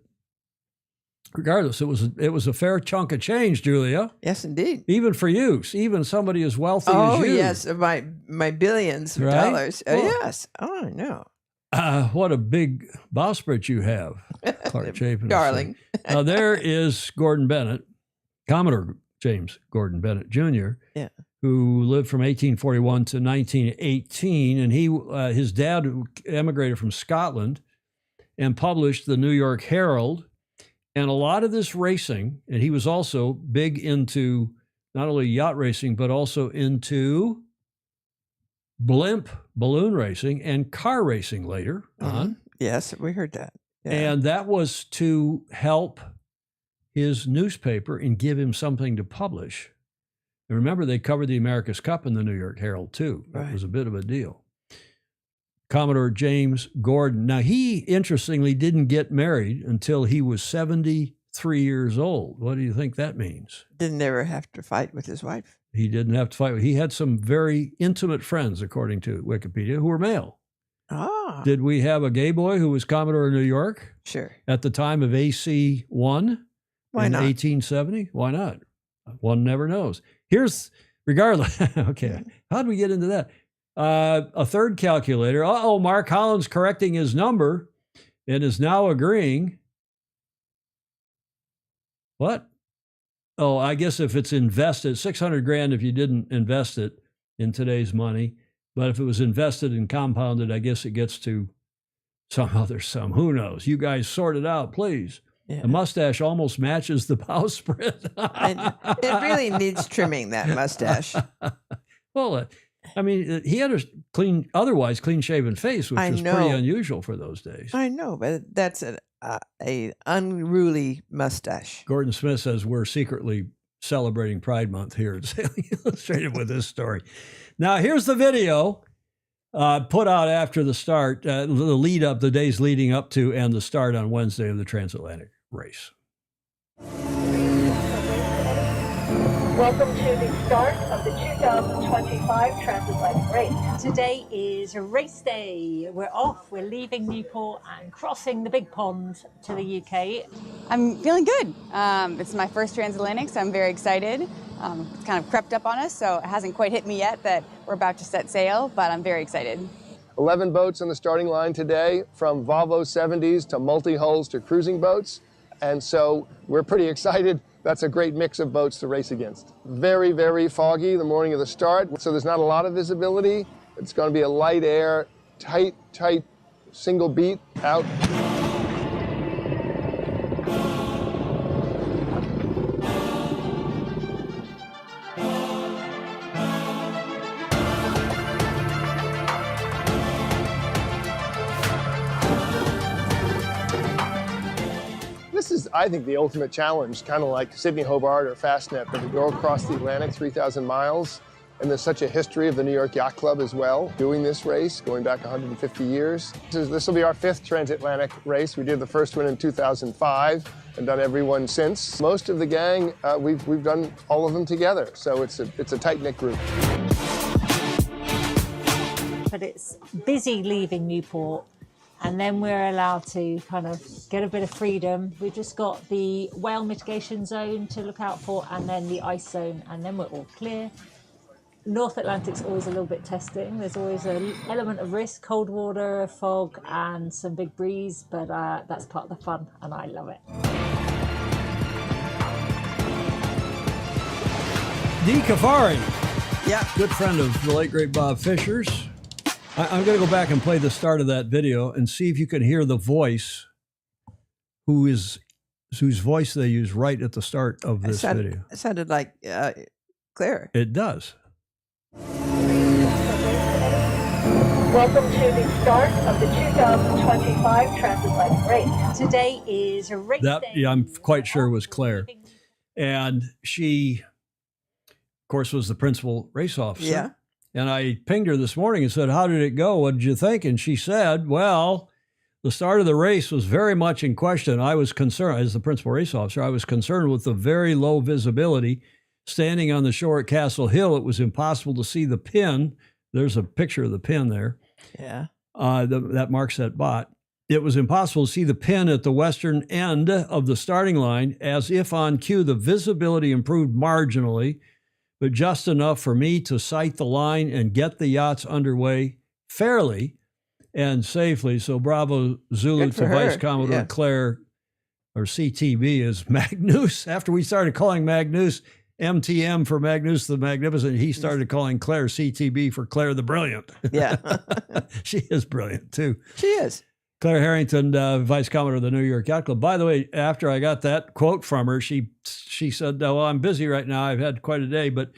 Regardless, it was a fair chunk of change, Julia. Yes, indeed. Even for you, even somebody as wealthy as you. Oh, yes, my billions of dollars. Yes. Oh, I know. What a big bowsprit you have, Clark Chapin. Darling. Now there is Gordon Bennett, Commodore James Gordon Bennett Jr., who lived from 1841 to 1918, and his dad emigrated from Scotland and published the New York Herald. And a lot of this racing, and he was also big into not only yacht racing, but also into blimp balloon racing and car racing later on. Yes, we heard that. Yeah. And that was to help his newspaper and give him something to publish. And remember, they covered the America's Cup in the New York Herald, too. That was a bit of a deal. Commodore James Gordon. Now, he, interestingly, didn't get married until he was 73 years old. What do you think that means? Didn't ever have to fight with his wife. He didn't have to fight. He had some very intimate friends, according to Wikipedia, who were male. Did we have a gay boy who was Commodore of New York? Sure. At the time of AC1? Why not? 1870? Why not? One never knows. Regardless. Okay. How'd we get into that? A third calculator. Mark Holland's correcting his number and is now agreeing. What? Oh, I guess if it's invested, 600 grand if you didn't invest it in today's money. But if it was invested and compounded, I guess it gets to some other sum. Who knows? You guys sort it out, please. Yeah. The mustache almost matches the bowsprit. It really needs trimming, that mustache. Well, I mean, he had a otherwise clean-shaven face, which was pretty unusual for those days. I know, but that's an unruly mustache. Gordon Smith says we're secretly celebrating Pride Month here at Sailing Illustrated with this story. Now, here's the video put out after the start, the days leading up to and the start on Wednesday of the Transatlantic race. Welcome to the start of the 2025 Transatlantic race. Today is race day. We're off. We're leaving Newport and crossing the big pond to the UK. I'm feeling good. It's my first Transatlantic, so I'm very excited. It's kind of crept up on us, so it hasn't quite hit me yet that we're about to set sail, but I'm very excited. 11 boats on the starting line today, from Volvo 70s to multi-hulls to cruising boats. And so we're pretty excited. That's a great mix of boats to race against. Very, very foggy the morning of the start, so there's not a lot of visibility. It's going to be a light air, tight single beat out. This is, I think, the ultimate challenge, kind of like Sydney Hobart or Fastnet, but to go across the Atlantic 3,000 miles. And there's such a history of the New York Yacht Club as well, doing this race, going back 150 years. This will be our 5th Transatlantic race. We did the first one in 2005 and done every one since. Most of the gang, we've done all of them together, so it's a tight-knit group. But it's busy leaving Newport, and then we're allowed to kind of get a bit of freedom. We've just got the whale mitigation zone to look out for, and then the ice zone, and then we're all clear. North Atlantic's always a little bit testing. There's always an element of risk, cold water, fog, and some big breeze, but that's part of the fun, and I love it. Dee Kafari. Yeah. Good friend of the late, great Bob Fisher's. I'm going to go back and play the start of that video and see if you can hear the voice whose voice they use right at the start of this video. It sounded like Claire. It does. Welcome to the start of the 2025 Transatlantic race. Today is race day. Yeah, I'm quite sure it was Claire. And she, of course, was the principal race officer. Yeah. And I pinged her this morning and said, how did it go? What did you think? And she said, well, the start of the race was very much in question. I was concerned, as the principal race officer, I was concerned with the very low visibility. Standing on the shore at Castle Hill, it was impossible to see the pin. There's a picture of the pin there. Yeah. That marks that bot. It was impossible to see the pin at the western end of the starting line. As if on cue, the visibility improved marginally, but just enough for me to sight the line and get the yachts underway fairly and safely. So Bravo Zulu to Vice Commodore Claire, or CTB, is Magnus. After we started calling Magnus MTM for Magnus the Magnificent, he started calling Claire CTB for Claire the Brilliant. Yeah. She is brilliant too. She is. Claire Harrington, Vice Commodore of the New York Yacht Club. By the way, after I got that quote from her, she said, well, I'm busy right now. I've had quite a day, but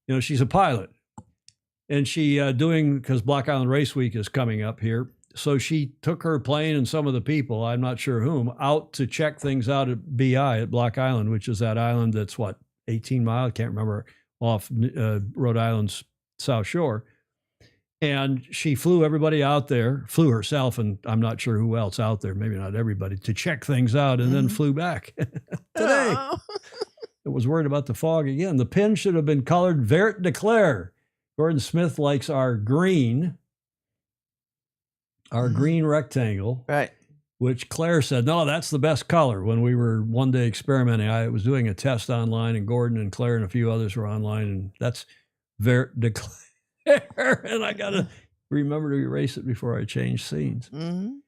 you know, she's a pilot. And she because Block Island Race Week is coming up here. So she took her plane and some of the people, I'm not sure whom, out to check things out at BI at Block Island, which is that island that's 18 miles, I can't remember, off Rhode Island's South Shore. And she flew everybody out there, flew herself, and I'm not sure who else out there, maybe not everybody, to check things out, and then flew back today. It was worried about the fog again. The pin should have been colored vert de Claire. Gordon Smith likes our green rectangle. Right. Which Claire said, no, that's the best color. When we were one day experimenting, I was doing a test online, and Gordon and Claire and a few others were online, and that's vert de Claire. And I got to remember to erase it before I change scenes. Mm-hmm.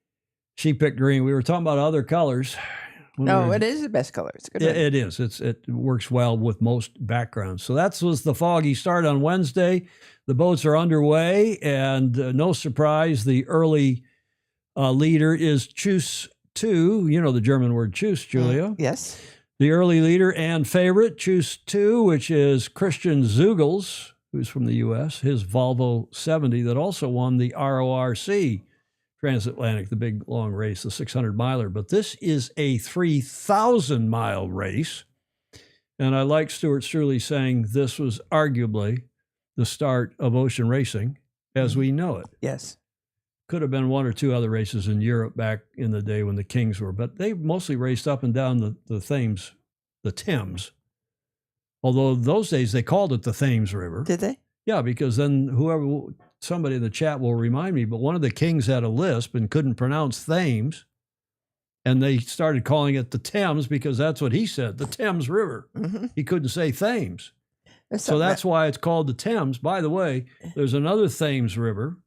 She picked green. We were talking about other colors. It is the best color. It's good. It is. It works well with most backgrounds. So that was the foggy start on Wednesday. The boats are underway, and no surprise, the early leader is Choose 2. You know the German word Choose, Julia. Yes. The early leader and favorite, Choose 2, which is Christian Zugels, who's from the U.S., his Volvo 70 that also won the RORC Transatlantic, the big long race, the 600-miler. But this is a 3,000-mile race. And I like Stuart Struley saying this was arguably the start of ocean racing as we know it. Yes. Could have been one or two other races in Europe back in the day when the Kings were, but they mostly raced up and down the Thames, the Thames. Although those days they called it the Thames River. Did they? Yeah, because then somebody in the chat will remind me, but one of the kings had a lisp and couldn't pronounce Thames. And they started calling it the Thames because that's what he said, the Thames River. Mm-hmm. He couldn't say Thames. So that's why it's called the Thames. By the way, there's another Thames River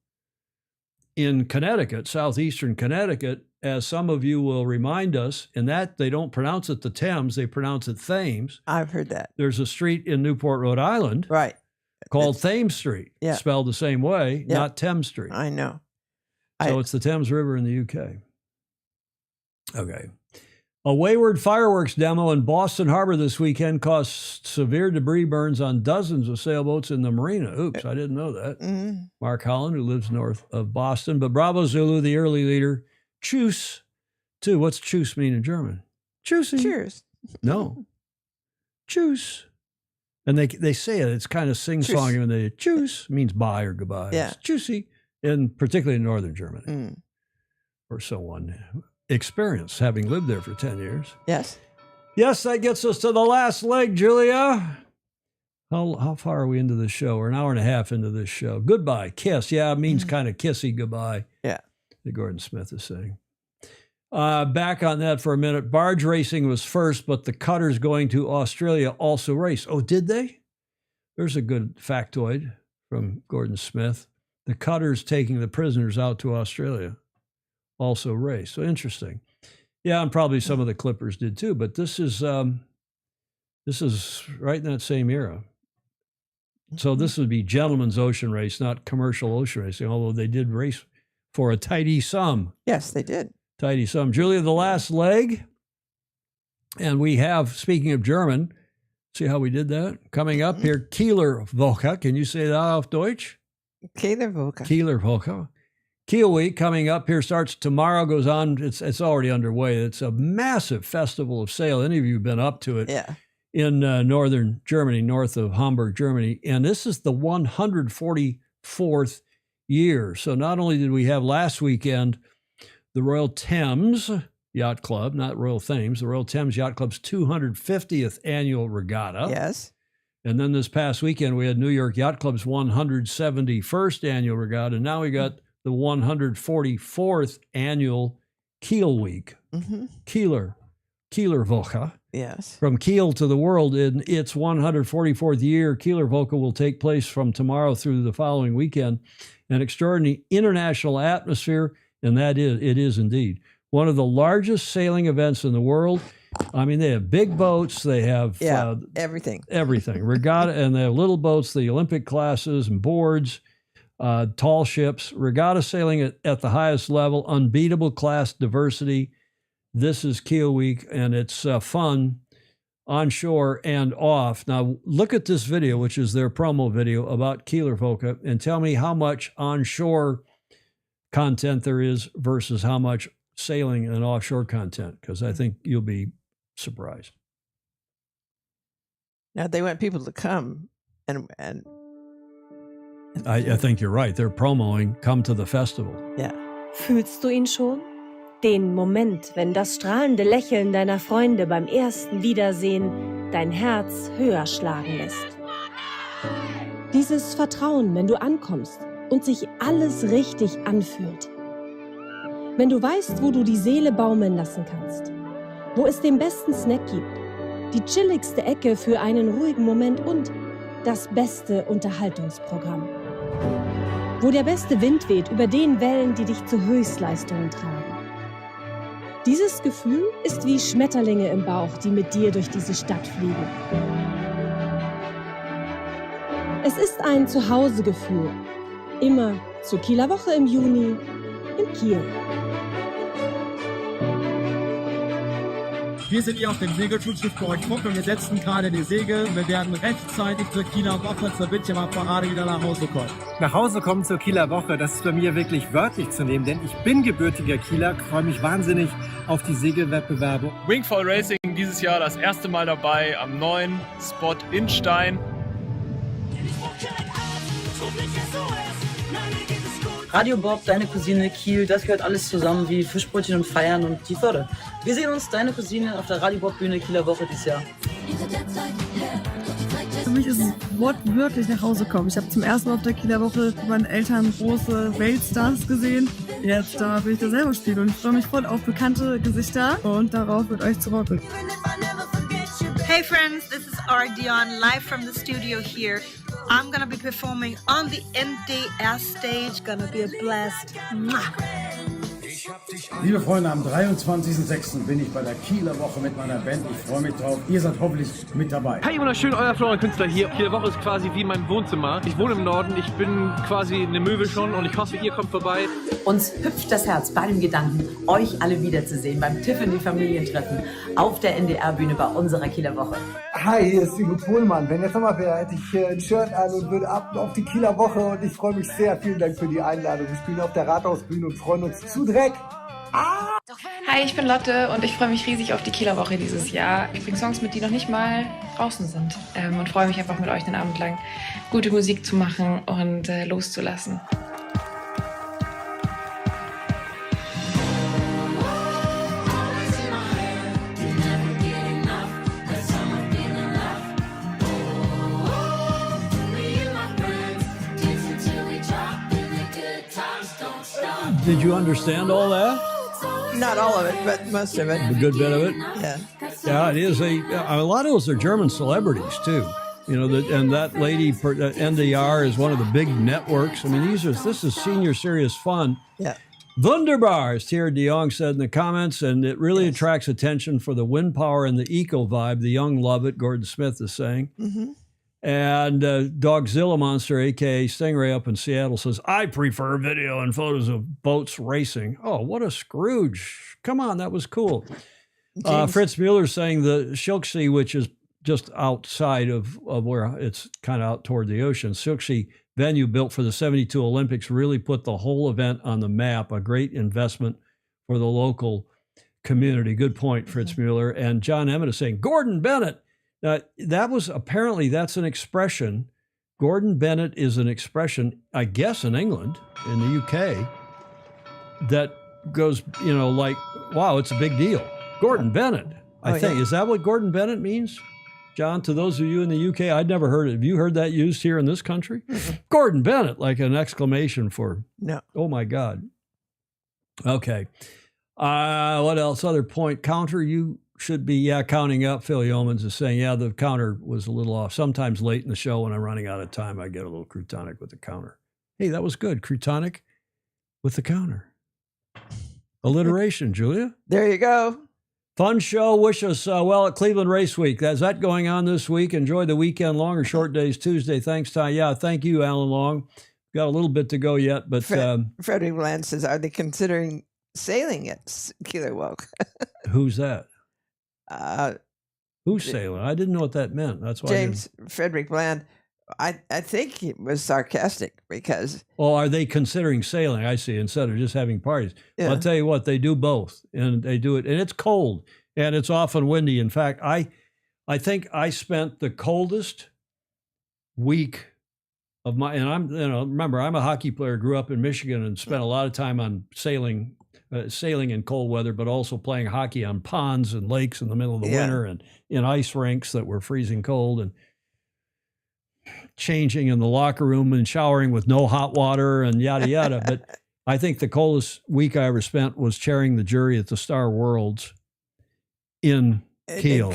in Connecticut, southeastern Connecticut, as some of you will remind us, in that they don't pronounce it the Thames, they pronounce it Thames. I've heard that. There's a street in Newport, Rhode Island, right, called Thames Street, spelled the same way, not Thames Street. I know. So it's the Thames River in the UK. Okay. A wayward fireworks demo in Boston Harbor this weekend caused severe debris burns on dozens of sailboats in the marina. Oops, I didn't know that. Mm-hmm. Mark Holland, who lives north of Boston. But Bravo Zulu, the early leader, Tschüss, too. What's Tschüss mean in German? Tschüssi. Cheers. No. Tschüss. And they say it. It's kind of sing-songy when they, Tschüss means bye or goodbye. Yeah. It's Tschüssi, and particularly in northern Germany. Or so one experience, having lived there for 10 years. Yes. Yes, that gets us to the last leg, Julia. How far are we into this show? We're an hour and a half into this show. Goodbye, kiss. Yeah, it means kind of kissy goodbye. Yeah. That Gordon Smith is saying. Back on that for a minute. Barge racing was first, but the cutters going to Australia also raced. Oh, did they? There's a good factoid from Gordon Smith. The cutters taking the prisoners out to Australia also raced. So interesting. Yeah, and probably some of the Clippers did too, but this is right in that same era. So this would be gentleman's ocean race, not commercial ocean racing, although they did race for a tidy sum. Yes, they did. Tidy sum. Julia, the last leg. And we have, speaking of German, see how we did that? Coming up here, Kieler Woche. Can you say that auf Deutsch? Kieler Woche. Kieler Woche. Keel Week coming up here starts tomorrow, goes on. It's already underway. It's a massive festival of sail. Any of you have been up to it? Yeah. In northern Germany, north of Hamburg, Germany. And this is the 144th year. So not only did we have last weekend the Royal Thames Yacht Club, not Royal Thames, the Royal Thames Yacht Club's 250th annual regatta. Yes. And then this past weekend, we had New York Yacht Club's 171st annual regatta. And now we got the 144th annual Keel Week. Mm-hmm. Kieler Woche. Yes. From Keel to the world in its 144th year, Kieler Woche will take place from tomorrow through the following weekend. An extraordinary international atmosphere, and it is indeed one of the largest sailing events in the world. I mean, they have big boats, they have everything, regatta, and they have little boats, the Olympic classes and boards, tall ships, regatta sailing at the highest level, unbeatable class diversity. This is Keel Week, and it's fun on shore and off. Now, look at this video, which is their promo video about Kieler Woche, and tell me how much onshore content there is versus how much sailing and offshore content, because I think you'll be surprised. Now, they want people to come and I think you're right. They're promoting come to the festival. Yeah. Fühlst du ihn schon? Den Moment, wenn das strahlende Lächeln deiner Freunde beim ersten Wiedersehen dein Herz höher schlagen lässt. Dieses Vertrauen, wenn du ankommst und sich alles richtig anfühlt. Wenn du weißt, wo du die Seele baumeln lassen kannst. Wo es den besten Snack gibt. Die chilligste Ecke für einen ruhigen Moment und das beste Unterhaltungsprogramm. Wo der beste Wind weht über den Wellen, die dich zu Höchstleistungen tragen. Dieses Gefühl ist wie Schmetterlinge im Bauch, die mit dir durch diese Stadt fliegen. Es ist ein Zuhausegefühl. Immer zur Kieler Woche im Juni in Kiel. Wir sind hier auf dem Segelschutzschiff für euch Fuck und wir setzen gerade die Segel. Wir werden rechtzeitig zur Kieler Woche zur Bildschirmparade wieder nach Hause kommen. Nach Hause kommen zur Kieler Woche, das ist bei mir wirklich wörtlich zu nehmen, denn ich bin gebürtiger Kieler, freue mich wahnsinnig auf die Segelwettbewerbe. Wingfoil Racing dieses Jahr das erste Mal dabei am neuen Spot in Stein. Radio Bob, deine Cousine, Keel, das gehört alles zusammen wie Fischbrötchen und Feiern und die Förde. Wir sehen uns, deine Cousine, auf der Radio Bob Bühne Kieler Woche dieses Jahr. Für mich ist es wortwörtlich nach Hause kommen. Ich habe zum ersten Mal auf der Kieler Woche mit meinen Eltern große Weltstars gesehen. Jetzt darf ich da selber spielen und ich freue mich voll auf bekannte Gesichter und darauf, mit euch zu rocken. Hey friends, this is Dion live from the studio here. I'm gonna be performing on the NDR stage. Gonna be a blast. Mwah. Liebe Freunde, am 23.06. bin ich bei der Kieler Woche mit meiner Band. Ich freue mich drauf. Ihr seid hoffentlich mit dabei. Hey, wunderschön, euer Florian Künstler hier. Kieler Woche ist quasi wie mein Wohnzimmer. Ich wohne im Norden, ich bin quasi eine Möwe schon und ich hoffe, ihr kommt vorbei. Uns hüpft das Herz bei dem Gedanken, euch alle wiederzusehen beim Tiffany-Familientreffen auf der NDR-Bühne bei unserer Kieler Woche. Hi, hier ist Ingo Pohlmann. Wenn jetzt nochmal wäre, hätte ich ein Shirt an und würde ab auf die Kieler Woche und ich freue mich sehr. Vielen Dank für die Einladung. Wir spielen auf der Rathausbühne und freuen uns zu Dreck. Hi, ich bin Lotte und ich freue mich riesig auf die Kieler Woche dieses Jahr. Ich bringe Songs mit, die noch nicht mal draußen sind und freue mich einfach mit euch den Abend lang gute Musik zu machen und loszulassen. Did you understand all that? Not all of it, but most of it. A good bit of it? Yeah. Yeah, it is. A lot of those are German celebrities, too. You know, and that lady, NDR, is one of the big networks. I mean, this is senior serious fun. Yeah. Wunderbar, as Thierry de Jong said in the comments, and it really attracts attention for the wind power and the eco vibe. The young love it, Gordon Smith is saying. Mm-hmm. And Dogzilla Monster, a.k.a. Stingray up in Seattle, says, I prefer video and photos of boats racing. Oh, what a Scrooge. Come on, that was cool. Fritz Mueller's saying the Schilksee, which is just outside of where it's kind of out toward the ocean, Schilksee venue built for the 72 Olympics really put the whole event on the map, a great investment for the local community. Good point, Fritz Mueller. And John Emmett is saying, Gordon Bennett. That's an expression. Gordon Bennett is an expression, I guess, in England, in the UK, that goes, like, wow, it's a big deal. Gordon Bennett, I think. Yeah. Is that what Gordon Bennett means? John, to those of you in the UK, I'd never heard it. Have you heard that used here in this country? Gordon Bennett, like an exclamation for, no. Oh my God. Okay. What else? Other point, counter, you should be, counting up. Phil Yeomans is saying, the counter was a little off. Sometimes late in the show when I'm running out of time, I get a little croutonic with the counter. Hey, that was good. Croutonic with the counter. Alliteration, Julia. There you go. Fun show. Wish us well at Cleveland Race Week. Is that going on this week? Enjoy the weekend. Longer short days Tuesday. Thanks, Ty. Yeah, thank you, Alan Long. Got a little bit to go yet, but Frederick Land says, are they considering sailing at Kieler Woche? Who's that? Who's sailing? I didn't know what that meant. That's why James Frederick Bland. I think he was sarcastic because. Oh, are they considering sailing? I see. Instead of just having parties. Yeah. I'll tell you what, they do both, and they do it, and it's cold and it's often windy. In fact, I think I spent the coldest week of my, and remember, I'm a hockey player, grew up in Michigan, and spent a lot of time on sailing in cold weather, but also playing hockey on ponds and lakes in the middle of the winter, and in ice rinks that were freezing cold, and changing in the locker room and showering with no hot water and yada, yada. But I think the coldest week I ever spent was chairing the jury at the Star Worlds in Keel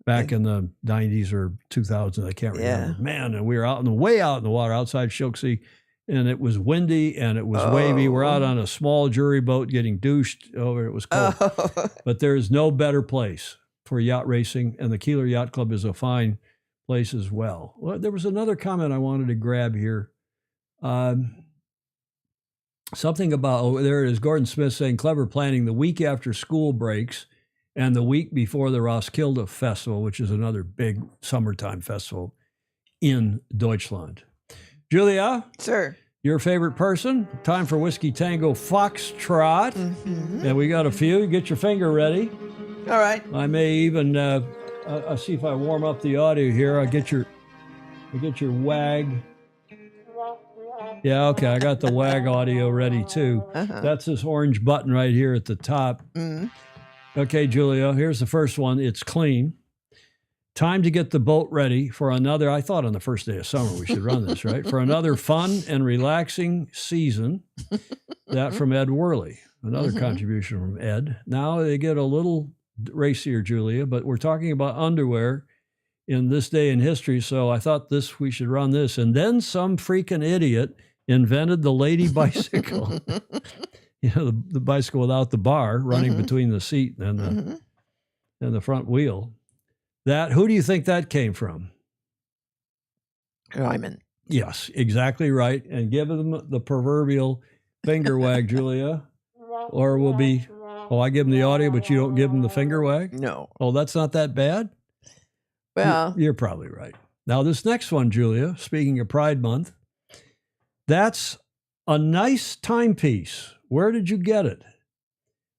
back in the 90s or 2000s. I can't remember. Man, and we were way out in the water outside Schilksee, and it was windy and it was wavy. We're out on a small jury boat getting douched over. It was cold. But there is no better place for yacht racing, and the Keeler Yacht Club is a fine place as well. There was another comment I wanted to grab here. Something about, there it is, Gordon Smith saying, clever planning the week after school breaks and the week before the Roskilde Festival, which is another big summertime festival in Deutschland. Julia? Sir. Your favorite person? Time for Whiskey Tango Foxtrot. Mm-hmm. And we got a few. Get your finger ready. All right. I may even... I'll see if I warm up the audio here. I'll get your wag. Yeah, okay. I got the WAG audio ready too. That's this orange button right here at the top. Okay, Julia, here's the first one. It's clean. Time to get the boat ready for another, I thought on the first day of summer we should run this, right? For another fun and relaxing season. That from Ed Worley, another contribution from Ed. Now they get a little racier, Julia, but we're talking about underwear in this day in history, so I thought we should run this. And then some freaking idiot invented the lady bicycle. The bicycle without the bar running between the seat and the front wheel. Who do you think that came from? Ryman. Yes, exactly right. And give them the proverbial finger wag, Julia. Or we'll be, I give them the audio, but you don't give them the finger wag? No. Oh, that's not that bad? Well. You're probably right. Now, this next one, Julia, speaking of Pride Month, that's a nice timepiece. Where did you get it?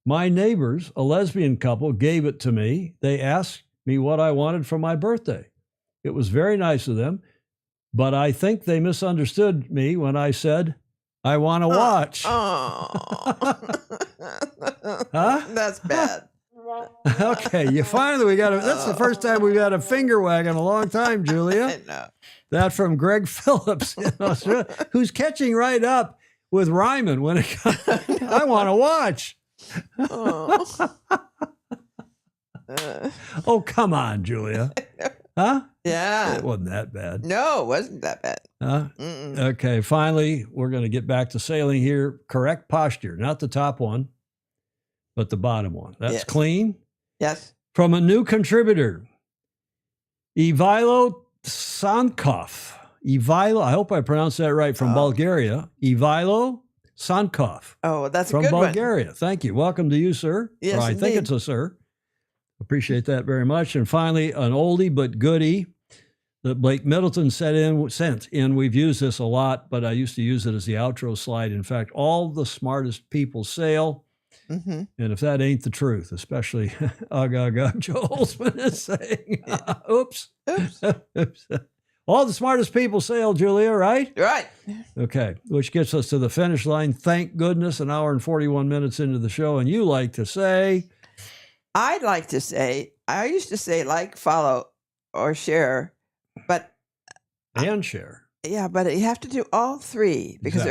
My neighbors, a lesbian couple, gave it to me. They asked me what I wanted for my birthday. It was very nice of them, but I think they misunderstood me when I said, I want to watch. Huh? That's bad. Okay, that's the first time we've had a finger wag in a long time, Julia. I know. That from Greg Phillips in Australia, who's catching right up with Ryman when it comes, I want to watch. Oh, come on, Julia. Huh? Yeah. It wasn't that bad. No, it wasn't that bad. Huh? Okay, finally, we're going to get back to sailing here. Correct posture, not the top one, but the bottom one. That's clean. Yes. From a new contributor, Ivilo Sankov. I hope I pronounced that right, from Bulgaria. Ivilo Sankov. Oh, that's from a good Bulgaria. one. Thank you. Welcome to you, sir. Yes, I think it's a sir. Appreciate that very much. And finally, an oldie but goodie that Blake Middleton sent in. We've used this a lot, but I used to use it as the outro slide. In fact, all the smartest people sail. And if that ain't the truth, especially Joe Holtzman is saying, oops. All the smartest people sail, Julia, right? Right. Okay, which gets us to the finish line. Thank goodness, an hour and 41 minutes into the show. And you like to say... I'd like to say, I used to say like, follow, or share, but... And share. Yeah, but you have to do all three because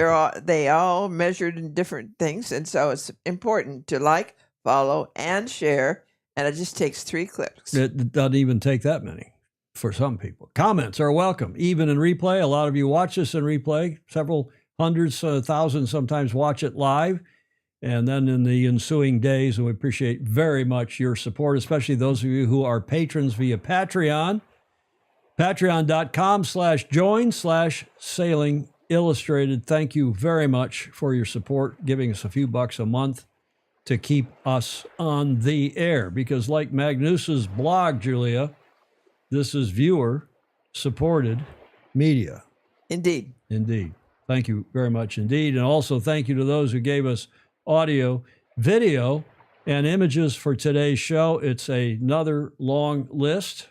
they all measured in different things. And so it's important to like, follow, and share. And it just takes 3 clicks. It doesn't even take that many for some people. Comments are welcome, even in replay. A lot of you watch this in replay. Several hundreds, thousands sometimes watch it live. And then in the ensuing days, and we appreciate very much your support, especially those of you who are patrons via Patreon. Patreon.com/join/Sailing Illustrated. Thank you very much for your support, giving us a few bucks a month to keep us on the air. Because like Magnus's blog, Julia, this is viewer-supported media. Indeed. Indeed. Thank you very much indeed. And also thank you to those who gave us audio, video, and images for today's show. It's another long list.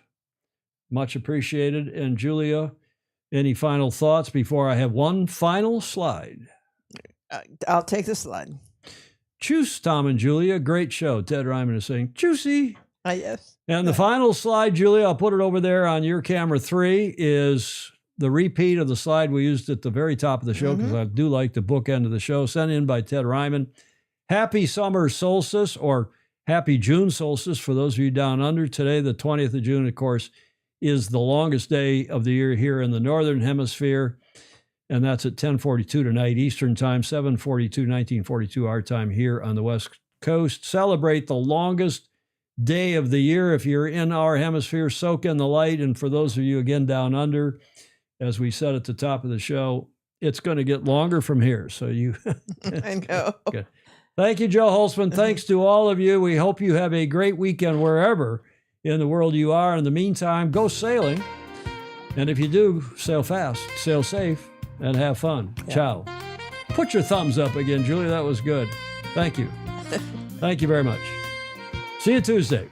Much appreciated. And Julia, any final thoughts before I have one final slide? I'll take the slide. Choose, Tom and Julia. Great show. Ted Ryman is saying, choosy. Yes. And the final slide, Julia, I'll put it over there on your camera 3, is the repeat of the slide we used at the very top of the show, because I do like the bookend of the show, sent in by Ted Ryman. Happy summer solstice, or happy June solstice for those of you down under. Today, the 20th of June, of course, is the longest day of the year here in the Northern Hemisphere, and that's at 10:42 tonight Eastern Time, 7:42, 1942 our time here on the West Coast. Celebrate the longest day of the year if you're in our hemisphere. Soak in the light, and for those of you, again, down under, as we said at the top of the show, it's going to get longer from here. So you... I know. Good. Thank you, Joe Holtzman. Thanks to all of you. We hope you have a great weekend wherever in the world you are. In the meantime, go sailing. And if you do, sail fast, sail safe, and have fun. Yeah. Ciao. Put your thumbs up again, Julia. That was good. Thank you. Thank you very much. See you Tuesday.